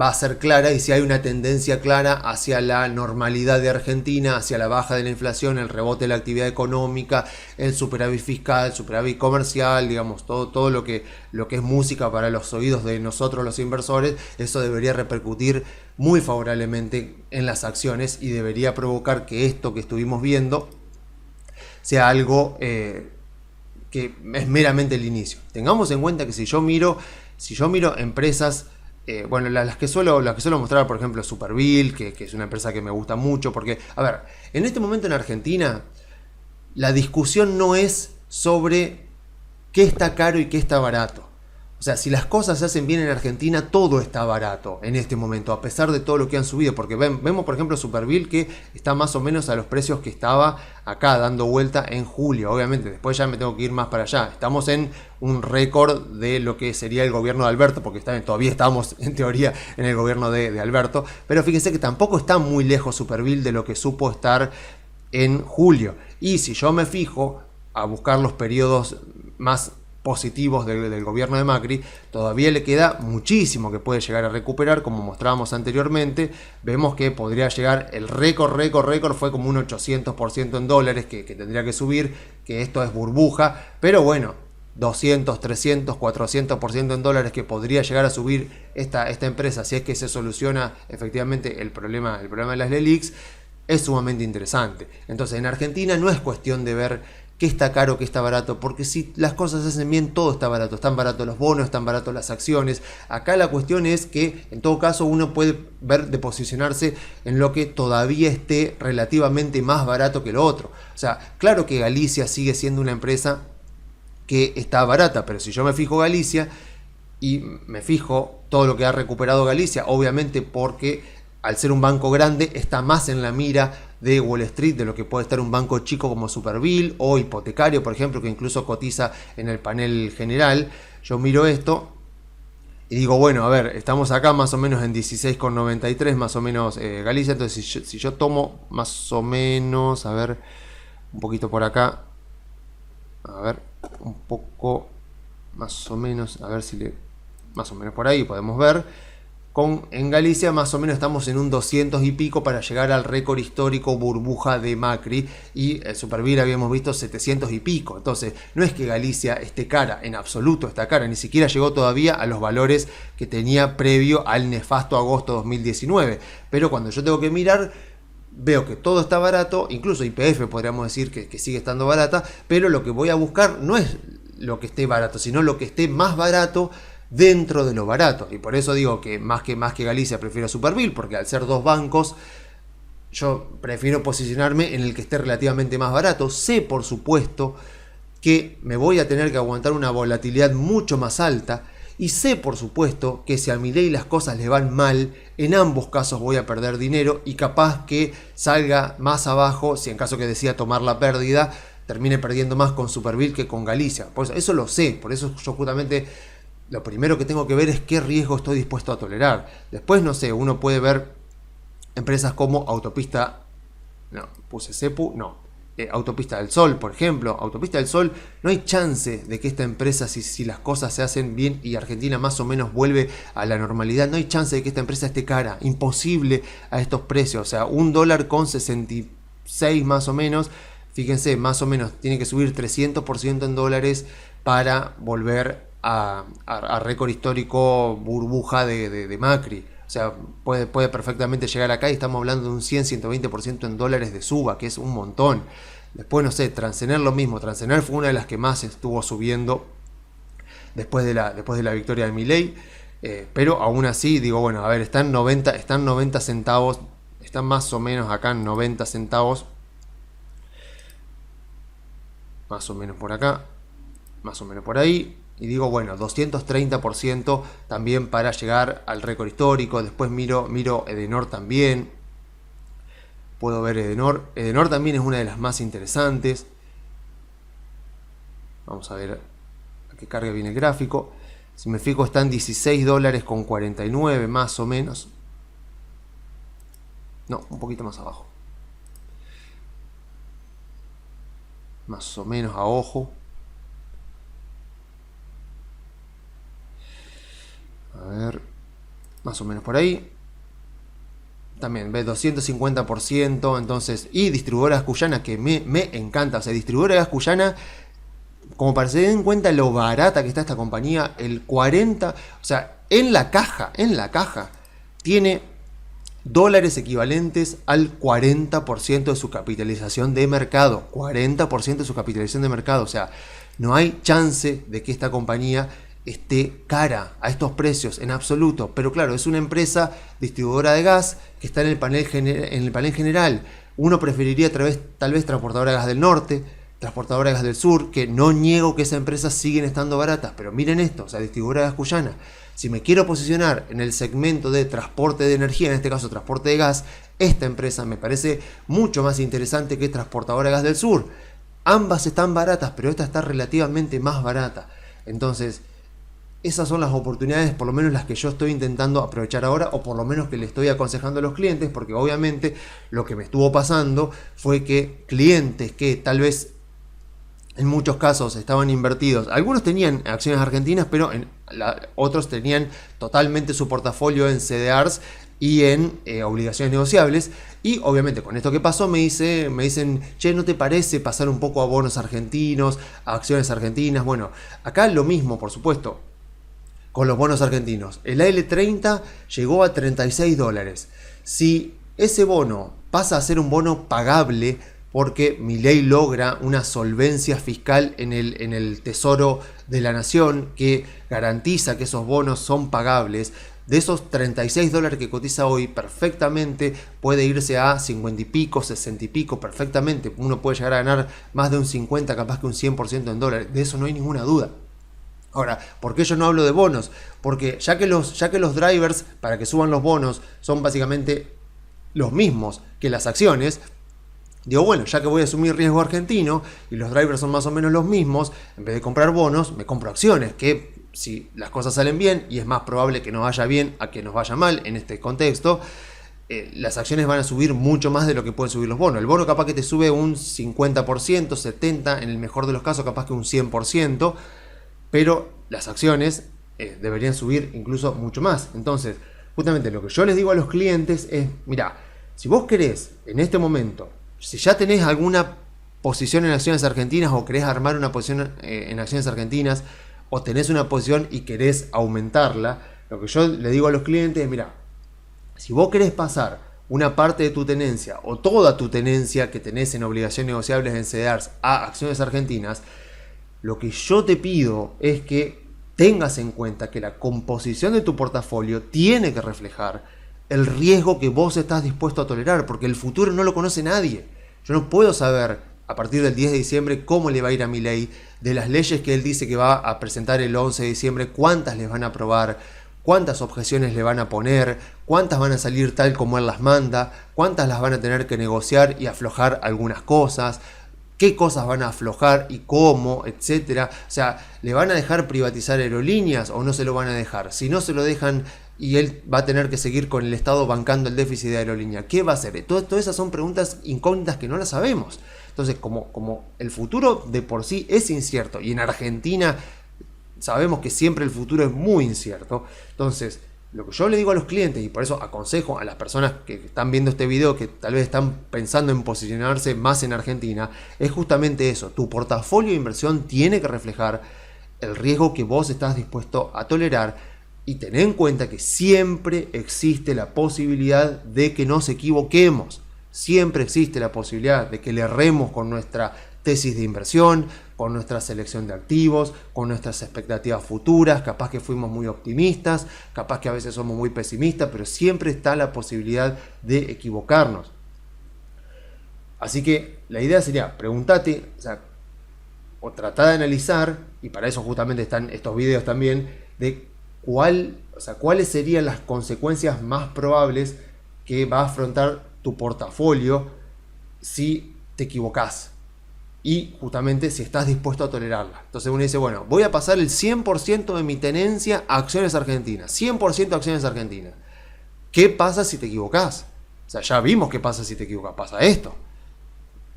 va a ser clara, y si hay una tendencia clara hacia la normalidad de Argentina, hacia la baja de la inflación, el rebote de la actividad económica, el superávit fiscal, el superávit comercial, digamos, todo lo que es música para los oídos de nosotros los inversores, eso debería repercutir muy favorablemente en las acciones y debería provocar que esto que estuvimos viendo sea algo que es meramente el inicio. Tengamos en cuenta que si yo miro empresas, bueno, las que suelo mostrar, por ejemplo, Superbill, que es una empresa que me gusta mucho, porque, a ver, en este momento en Argentina, la discusión no es sobre qué está caro y qué está barato. O sea, si las cosas se hacen bien en Argentina, todo está barato en este momento, a pesar de todo lo que han subido. Porque vemos, por ejemplo, Superbill, que está más o menos a los precios que estaba acá dando vuelta en julio. Obviamente, después ya me tengo que ir más para allá. Estamos en un récord de lo que sería el gobierno de Alberto, porque todavía estamos en teoría en el gobierno de Alberto. Pero fíjense que tampoco está muy lejos Superbill de lo que supo estar en julio. Y si yo me fijo a buscar los periodos más positivos del gobierno de Macri, todavía le queda muchísimo que puede llegar a recuperar, como mostrábamos anteriormente. Vemos que podría llegar, el récord fue como un 800% en dólares que tendría que subir, que esto es burbuja, pero bueno, 200, 300, 400% en dólares que podría llegar a subir esta empresa si es que se soluciona efectivamente el problema de las LELIQs, es sumamente interesante. Entonces, en Argentina no es cuestión de ver qué está caro, qué está barato, porque si las cosas se hacen bien, todo está barato. Están baratos los bonos, están baratos las acciones. Acá la cuestión es que, en todo caso, uno puede ver de posicionarse en lo que todavía esté relativamente más barato que lo otro. O sea, claro que Galicia sigue siendo una empresa que está barata, pero si yo me fijo Galicia, y me fijo todo lo que ha recuperado Galicia, obviamente porque al ser un banco grande está más en la mira de Wall Street de lo que puede estar un banco chico como Superville o hipotecario, por ejemplo, que incluso cotiza en el panel general. Yo miro esto y digo, bueno, a ver, estamos acá más o menos en 16,93 más o menos Galicia. Entonces si yo tomo más o menos, a ver, un poquito por acá, a ver, un poco más o menos, a ver si le, más o menos por ahí podemos ver. En Galicia más o menos estamos en un 200 y pico para llegar al récord histórico burbuja de Macri, y el Superville habíamos visto 700 y pico. Entonces no es que Galicia esté cara, en absoluto está cara, ni siquiera llegó todavía a los valores que tenía previo al nefasto agosto 2019. Pero cuando yo tengo que mirar, veo que todo está barato, incluso YPF podríamos decir que sigue estando barata, pero lo que voy a buscar no es lo que esté barato, sino lo que esté más barato dentro de lo barato. Y por eso digo que más que Galicia prefiero a Superville, porque al ser dos bancos yo prefiero posicionarme en el que esté relativamente más barato. Sé por supuesto que me voy a tener que aguantar una volatilidad mucho más alta, y sé por supuesto que si a Milei las cosas le van mal, en ambos casos voy a perder dinero, y capaz que salga más abajo, si en caso que decida tomar la pérdida, termine perdiendo más con Superville que con Galicia. Por eso lo sé, por eso yo justamente lo primero que tengo que ver es qué riesgo estoy dispuesto a tolerar. Después, no sé, uno puede ver empresas como Autopista, no, puse Cepu, no, Autopista del Sol, por ejemplo. Autopista del Sol, no hay chance de que esta empresa, si las cosas se hacen bien y Argentina más o menos vuelve a la normalidad, no hay chance de que esta empresa esté cara, imposible a estos precios. O sea, $1,66 más o menos, fíjense, más o menos tiene que subir 300% en dólares para volver a récord histórico burbuja de Macri. O sea, puede perfectamente llegar acá, y estamos hablando de un 100-120% en dólares de suba, que es un montón. Después, no sé, Transener lo mismo. Transener fue una de las que más estuvo subiendo después de la victoria de Milei. Pero aún así, digo, bueno, a ver, están 90 centavos, están más o menos acá en 90 centavos. Más o menos por acá, más o menos por ahí. Y digo, bueno, 230% también para llegar al récord histórico. Después miro Edenor también. Puedo ver Edenor. Edenor también es una de las más interesantes. Vamos a ver a qué carga viene el gráfico. Si me fijo, están $16,49 más o menos. No, un poquito más abajo. Más o menos a ojo. A ver, más o menos por ahí. También ve 250%. Entonces, y distribuidora gas cuyana, que me encanta. O sea, distribuidora gas cuyana, como para que se den cuenta lo barata que está esta compañía, el 40%, o sea, en la caja tiene dólares equivalentes al 40% de su capitalización de mercado. 40% de su capitalización de mercado. O sea, no hay chance de que esta compañía esté cara a estos precios en absoluto. Pero claro, es una empresa distribuidora de gas que está en el panel general. Uno preferiría tal vez transportadora de gas del norte, transportadora de gas del sur, que no niego que esas empresas siguen estando baratas, pero miren esto, o sea, distribuidora de gas cuyana. Si me quiero posicionar en el segmento de transporte de energía, en este caso transporte de gas, esta empresa me parece mucho más interesante que transportadora de gas del sur. Ambas están baratas, pero esta está relativamente más barata. Entonces, esas son las oportunidades, por lo menos las que yo estoy intentando aprovechar ahora, o por lo menos que le estoy aconsejando a los clientes, porque obviamente lo que me estuvo pasando fue que clientes que tal vez en muchos casos estaban invertidos, algunos tenían acciones argentinas, pero otros tenían totalmente su portafolio en CDRs y en obligaciones negociables. Y obviamente con esto que pasó me dicen, che, ¿no te parece pasar un poco a bonos argentinos, a acciones argentinas? Bueno, acá lo mismo, por supuesto, con los bonos argentinos. El AL30 llegó a $36. Si ese bono pasa a ser un bono pagable, porque Milei logra una solvencia fiscal en el Tesoro de la Nación que garantiza que esos bonos son pagables, de esos $36 que cotiza hoy, perfectamente puede irse a 50 y pico, 60 y pico, perfectamente. Uno puede llegar a ganar más de un 50, capaz que un 100% en dólares. De eso no hay ninguna duda. Ahora, ¿por qué yo no hablo de bonos? Porque ya que los drivers para que suban los bonos son básicamente los mismos que las acciones, digo, bueno, ya que voy a asumir riesgo argentino y los drivers son más o menos los mismos, en vez de comprar bonos, me compro acciones, que si las cosas salen bien, y es más probable que nos vaya bien a que nos vaya mal en este contexto, las acciones van a subir mucho más de lo que pueden subir los bonos. El bono capaz que te sube un 50%, 70%, en el mejor de los casos capaz que un 100%, pero las acciones deberían subir incluso mucho más. Entonces, justamente lo que yo les digo a los clientes es, mira, si vos querés en este momento, si ya tenés alguna posición en acciones argentinas o querés armar una posición en acciones argentinas o tenés una posición y querés aumentarla, lo que yo le digo a los clientes es, mira, si vos querés pasar una parte de tu tenencia o toda tu tenencia que tenés en obligaciones negociables en CDRs a acciones argentinas, lo que yo te pido es que tengas en cuenta que la composición de tu portafolio tiene que reflejar el riesgo que vos estás dispuesto a tolerar, porque el futuro no lo conoce nadie. Yo no puedo saber a partir del 10 de diciembre cómo le va a ir a Milei, de las leyes que él dice que va a presentar el 11 de diciembre, cuántas les van a aprobar, cuántas objeciones le van a poner, cuántas van a salir tal como él las manda, cuántas las van a tener que negociar y aflojar algunas cosas, qué cosas van a aflojar y cómo, etcétera. O sea, ¿le van a dejar privatizar aerolíneas o no se lo van a dejar? Si no se lo dejan y él va a tener que seguir con el Estado bancando el déficit de aerolínea, ¿qué va a hacer? Todas esas son preguntas incógnitas que no las sabemos. Entonces, como el futuro de por sí es incierto, y en Argentina sabemos que siempre el futuro es muy incierto, entonces lo que yo le digo a los clientes, y por eso aconsejo a las personas que están viendo este video, que tal vez están pensando en posicionarse más en Argentina, es justamente eso: tu portafolio de inversión tiene que reflejar el riesgo que vos estás dispuesto a tolerar, y tener en cuenta que siempre existe la posibilidad de que nos equivoquemos. Siempre existe la posibilidad de que le erremos con nuestra tesis de inversión, con nuestra selección de activos, con nuestras expectativas futuras. Capaz que fuimos muy optimistas, capaz que a veces somos muy pesimistas, pero siempre está la posibilidad de equivocarnos. Así que la idea sería, pregúntate, o tratar de analizar, y para eso justamente están estos videos también, de cuáles serían las consecuencias más probables que va a afrontar tu portafolio si te equivocás, y justamente si estás dispuesto a tolerarla. Entonces uno dice, bueno, voy a pasar el 100% de mi tenencia a acciones argentinas, 100% a acciones argentinas. ¿Qué pasa si te equivocás? O sea, ya vimos qué pasa si te equivocás. Pasa esto.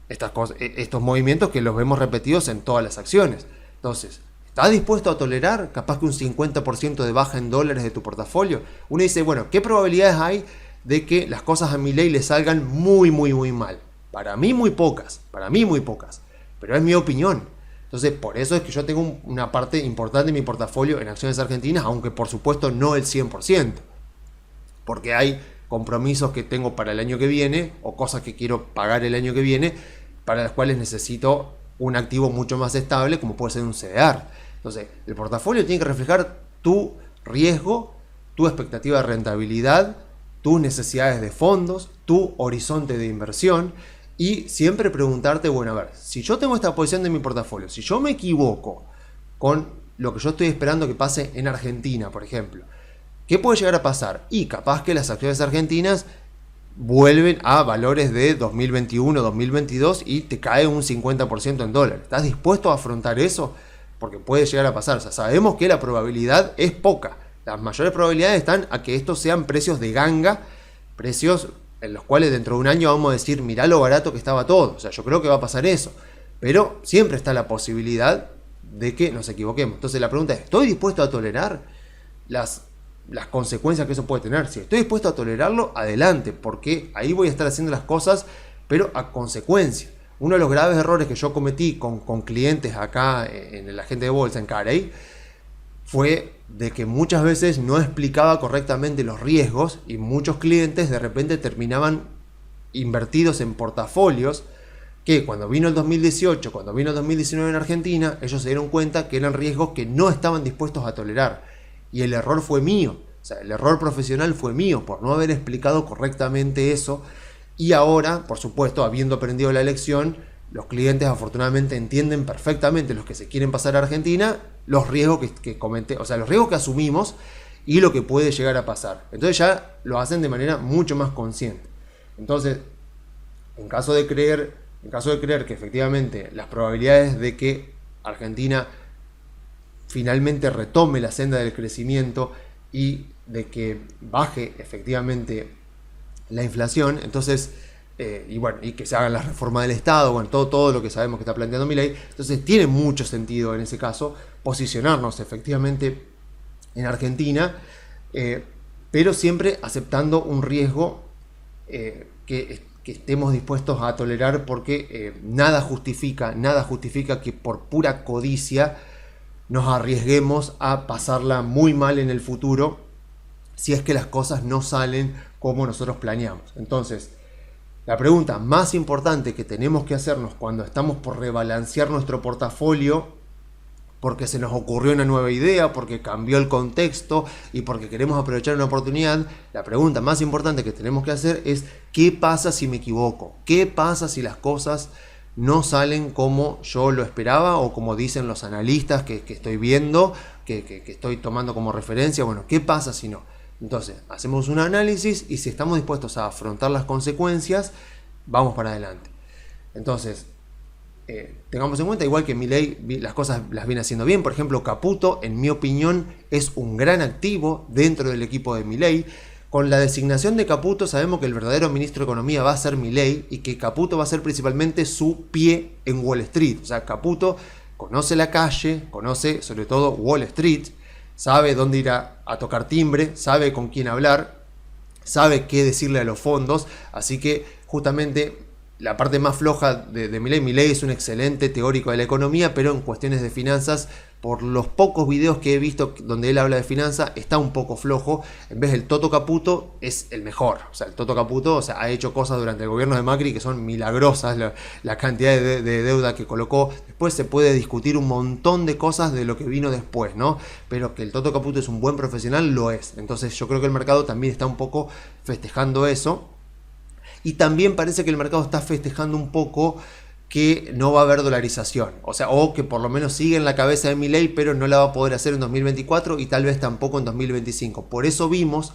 Estos movimientos que los vemos repetidos en todas las acciones. Entonces, ¿estás dispuesto a tolerar capaz que un 50% de baja en dólares de tu portafolio? Uno dice, bueno, ¿qué probabilidades hay de que las cosas a Milei le salgan muy, muy, muy mal? Para mí muy pocas, pero es mi opinión. Entonces, por eso es que yo tengo una parte importante en mi portafolio en acciones argentinas, aunque por supuesto no el 100%, porque hay compromisos que tengo para el año que viene, o cosas que quiero pagar el año que viene, para las cuales necesito un activo mucho más estable, como puede ser un CDR. Entonces, el portafolio tiene que reflejar tu riesgo, tu expectativa de rentabilidad, tus necesidades de fondos, tu horizonte de inversión, y siempre preguntarte, bueno, a ver, si yo tengo esta posición de mi portafolio, si yo me equivoco con lo que yo estoy esperando que pase en Argentina, por ejemplo, ¿qué puede llegar a pasar? Y capaz que las acciones argentinas vuelven a valores de 2021, 2022 y te cae un 50% en dólares. ¿Estás dispuesto a afrontar eso? Porque puede llegar a pasar. O sea, sabemos que la probabilidad es poca. Las mayores probabilidades están a que estos sean precios de ganga, precios en los cuales dentro de un año vamos a decir, mirá lo barato que estaba todo. O sea, yo creo que va a pasar eso. Pero siempre está la posibilidad de que nos equivoquemos. Entonces la pregunta es, ¿estoy dispuesto a tolerar las consecuencias que eso puede tener? Si estoy dispuesto a tolerarlo, adelante, porque ahí voy a estar haciendo las cosas, pero a consecuencia. Uno de los graves errores que yo cometí con clientes acá en el agente de bolsa, en Carey, fue de que muchas veces no explicaba correctamente los riesgos, y muchos clientes de repente terminaban invertidos en portafolios que cuando vino el 2018, cuando vino el 2019 en Argentina, ellos se dieron cuenta que eran riesgos que no estaban dispuestos a tolerar. Y el error fue mío, o sea, el error profesional fue mío por no haber explicado correctamente eso. Y ahora, por supuesto, habiendo aprendido la lección, los clientes afortunadamente entienden perfectamente, los que se quieren pasar a Argentina, los riesgos que comenté, o sea, los riesgos que asumimos y lo que puede llegar a pasar. Entonces ya lo hacen de manera mucho más consciente. Entonces, en caso de creer que efectivamente las probabilidades de que Argentina finalmente retome la senda del crecimiento y de que baje efectivamente la inflación, entonces, y que se hagan las reformas del Estado, bueno, todo lo que sabemos que está planteando Milei, entonces tiene mucho sentido en ese caso posicionarnos efectivamente en Argentina, pero siempre aceptando un riesgo que estemos dispuestos a tolerar, porque nada justifica que por pura codicia nos arriesguemos a pasarla muy mal en el futuro si es que las cosas no salen como nosotros planeamos. Entonces, la pregunta más importante que tenemos que hacernos cuando estamos por rebalancear nuestro portafolio, porque se nos ocurrió una nueva idea, porque cambió el contexto y porque queremos aprovechar una oportunidad, la pregunta más importante que tenemos que hacer es: ¿qué pasa si me equivoco? ¿Qué pasa si las cosas no salen como yo lo esperaba o como dicen los analistas que estoy viendo, que estoy tomando como referencia? Bueno, ¿qué pasa si no? Entonces, hacemos un análisis y si estamos dispuestos a afrontar las consecuencias, vamos para adelante. Entonces, tengamos en cuenta, igual que Milei las cosas las viene haciendo bien. Por ejemplo, Caputo, en mi opinión, es un gran activo dentro del equipo de Milei. Con la designación de Caputo sabemos que el verdadero ministro de Economía va a ser Milei y que Caputo va a ser principalmente su pie en Wall Street. O sea, Caputo conoce la calle, conoce sobre todo Wall Street, sabe dónde ir a tocar timbre, sabe con quién hablar, sabe qué decirle a los fondos. Así que justamente la parte más floja de Milei es un excelente teórico de la economía, pero en cuestiones de finanzas, por los pocos videos que he visto donde él habla de finanzas, está un poco flojo. En vez del Toto Caputo es el mejor. O sea, el Toto Caputo, o sea, ha hecho cosas durante el gobierno de Macri que son milagrosas, la cantidad de deuda que colocó. Después se puede discutir un montón de cosas de lo que vino después, ¿no? Pero que el Toto Caputo es un buen profesional, lo es. Entonces yo creo que el mercado también está un poco festejando eso. Y también parece que el mercado está festejando un poco que no va a haber dolarización. O sea, o que por lo menos sigue en la cabeza de Milei, pero no la va a poder hacer en 2024 y tal vez tampoco en 2025. Por eso vimos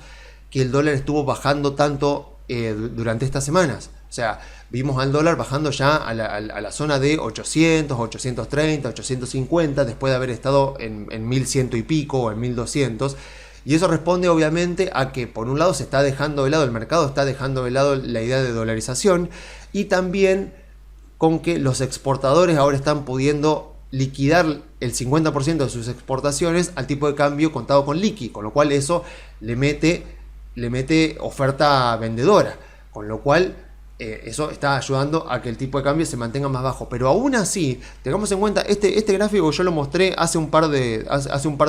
que el dólar estuvo bajando tanto durante estas semanas. O sea, vimos al dólar bajando ya a la zona de 800, 830, 850, después de haber estado en 1100 y pico o en 1200. Y eso responde obviamente a que por un lado se está dejando de lado, el mercado está dejando de lado la idea de dolarización, y también con que los exportadores ahora están pudiendo liquidar el 50% de sus exportaciones al tipo de cambio contado con liqui, con lo cual eso le mete oferta vendedora, con lo cual eso está ayudando a que el tipo de cambio se mantenga más bajo. Pero aún así, tengamos en cuenta, este gráfico yo lo mostré hace un par de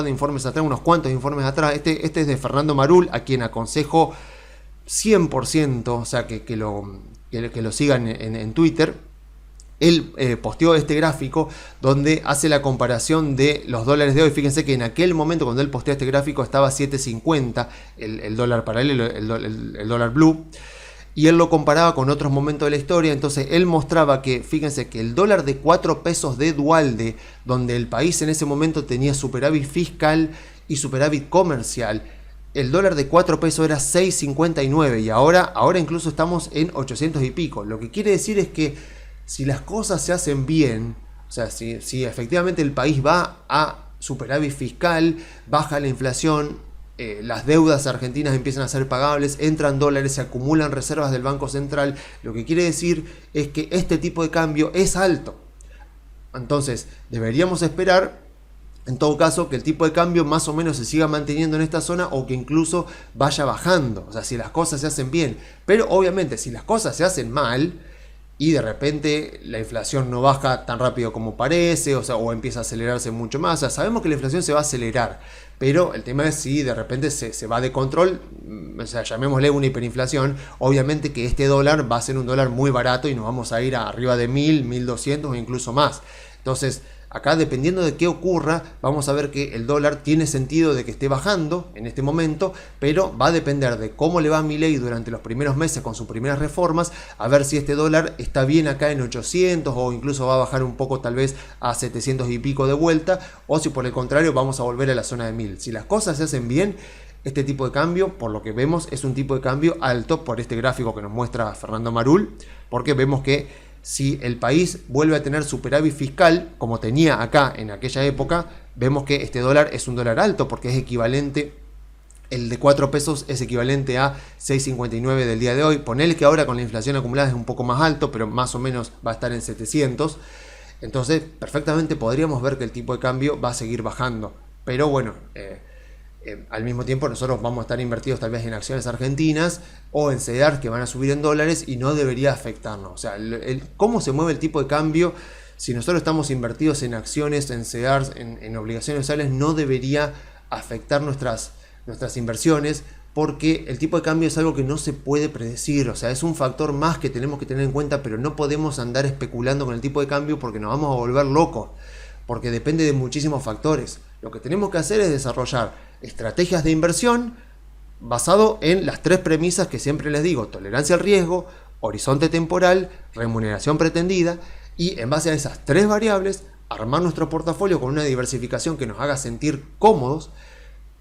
informes atrás, unos cuantos informes atrás. Este es de Fernando Marul, a quien aconsejo 100%, o sea, que lo sigan en Twitter. Él posteó este gráfico donde hace la comparación de los dólares de hoy. Fíjense que en aquel momento, cuando él posteó este gráfico, estaba 7.50 el dólar paralelo, el dólar blue. Y él lo comparaba con otros momentos de la historia. Entonces él mostraba que, fíjense, que el dólar de 4 pesos de Duhalde, donde el país en ese momento tenía superávit fiscal y superávit comercial, el dólar de 4 pesos era 6.59 y ahora incluso estamos en 800 y pico. Lo que quiere decir es que si las cosas se hacen bien, o sea, si efectivamente el país va a superávit fiscal, baja la inflación, las deudas argentinas empiezan a ser pagables, entran dólares, se acumulan reservas del Banco Central, lo que quiere decir es que este tipo de cambio es alto. Entonces deberíamos esperar, en todo caso, que el tipo de cambio más o menos se siga manteniendo en esta zona o que incluso vaya bajando, o sea, si las cosas se hacen bien. Pero obviamente si las cosas se hacen mal y de repente la inflación no baja tan rápido como parece, o empieza a acelerarse mucho más, o sea, sabemos que la inflación se va a acelerar, pero el tema es si de repente se va de control, o sea, llamémosle una hiperinflación. Obviamente que este dólar va a ser un dólar muy barato y nos vamos a ir arriba de 1.000, 1.200 o incluso más. Entonces Acá, dependiendo de qué ocurra, vamos a ver que el dólar tiene sentido de que esté bajando en este momento, pero va a depender de cómo le va a Milei durante los primeros meses con sus primeras reformas, a ver si este dólar está bien acá en 800 o incluso va a bajar un poco tal vez a 700 y pico de vuelta, o si por el contrario vamos a volver a la zona de 1000. Si las cosas se hacen bien, este tipo de cambio, por lo que vemos, es un tipo de cambio alto por este gráfico que nos muestra Fernando Marul, porque vemos que si el país vuelve a tener superávit fiscal, como tenía acá en aquella época, vemos que este dólar es un dólar alto porque es equivalente, el de 4 pesos es equivalente a 6,59 del día de hoy. Ponele que ahora con la inflación acumulada es un poco más alto, pero más o menos va a estar en 700. Entonces, perfectamente podríamos ver que el tipo de cambio va a seguir bajando. Pero bueno, al mismo tiempo nosotros vamos a estar invertidos tal vez en acciones argentinas o en CDRs que van a subir en dólares y no debería afectarnos. O sea, cómo se mueve el tipo de cambio, si nosotros estamos invertidos en acciones, en CDRs, en obligaciones sociales, no debería afectar nuestras inversiones, porque el tipo de cambio es algo que no se puede predecir. O sea, es un factor más que tenemos que tener en cuenta, pero no podemos andar especulando con el tipo de cambio porque nos vamos a volver locos, porque depende de muchísimos factores. Lo que tenemos que hacer es desarrollar estrategias de inversión basado en las 3 premisas que siempre les digo: tolerancia al riesgo, horizonte temporal, remuneración pretendida, y en base a esas 3 variables armar nuestro portafolio con una diversificación que nos haga sentir cómodos,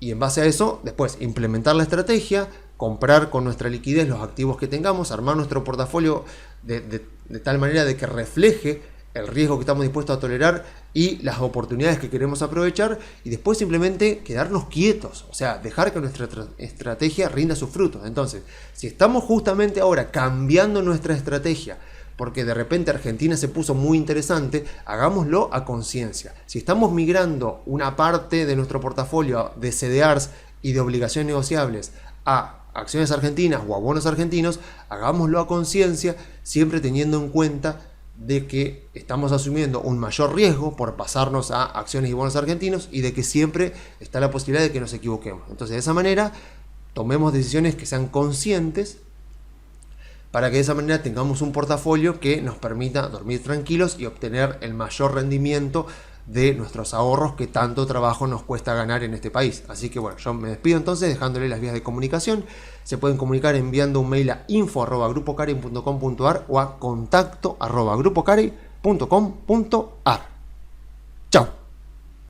y en base a eso después implementar la estrategia, comprar con nuestra liquidez los activos que tengamos, armar nuestro portafolio de tal manera de que refleje el riesgo que estamos dispuestos a tolerar y las oportunidades que queremos aprovechar, y después simplemente quedarnos quietos, o sea, dejar que nuestra estrategia rinda sus frutos. Entonces, si estamos justamente ahora cambiando nuestra estrategia porque de repente Argentina se puso muy interesante, hagámoslo a conciencia. Si estamos migrando una parte de nuestro portafolio de CDRs y de obligaciones negociables a acciones argentinas o a bonos argentinos, hagámoslo a conciencia, siempre teniendo en cuenta de que estamos asumiendo un mayor riesgo por pasarnos a acciones y bonos argentinos, y de que siempre está la posibilidad de que nos equivoquemos. Entonces, de esa manera, tomemos decisiones que sean conscientes, para que de esa manera tengamos un portafolio que nos permita dormir tranquilos y obtener el mayor rendimiento de nuestros ahorros que tanto trabajo nos cuesta ganar en este país. Así que bueno, yo me despido entonces dejándole las vías de comunicación. Se pueden comunicar enviando un mail a info@grupocarey.com.ar o a contacto@grupocarey.com.ar.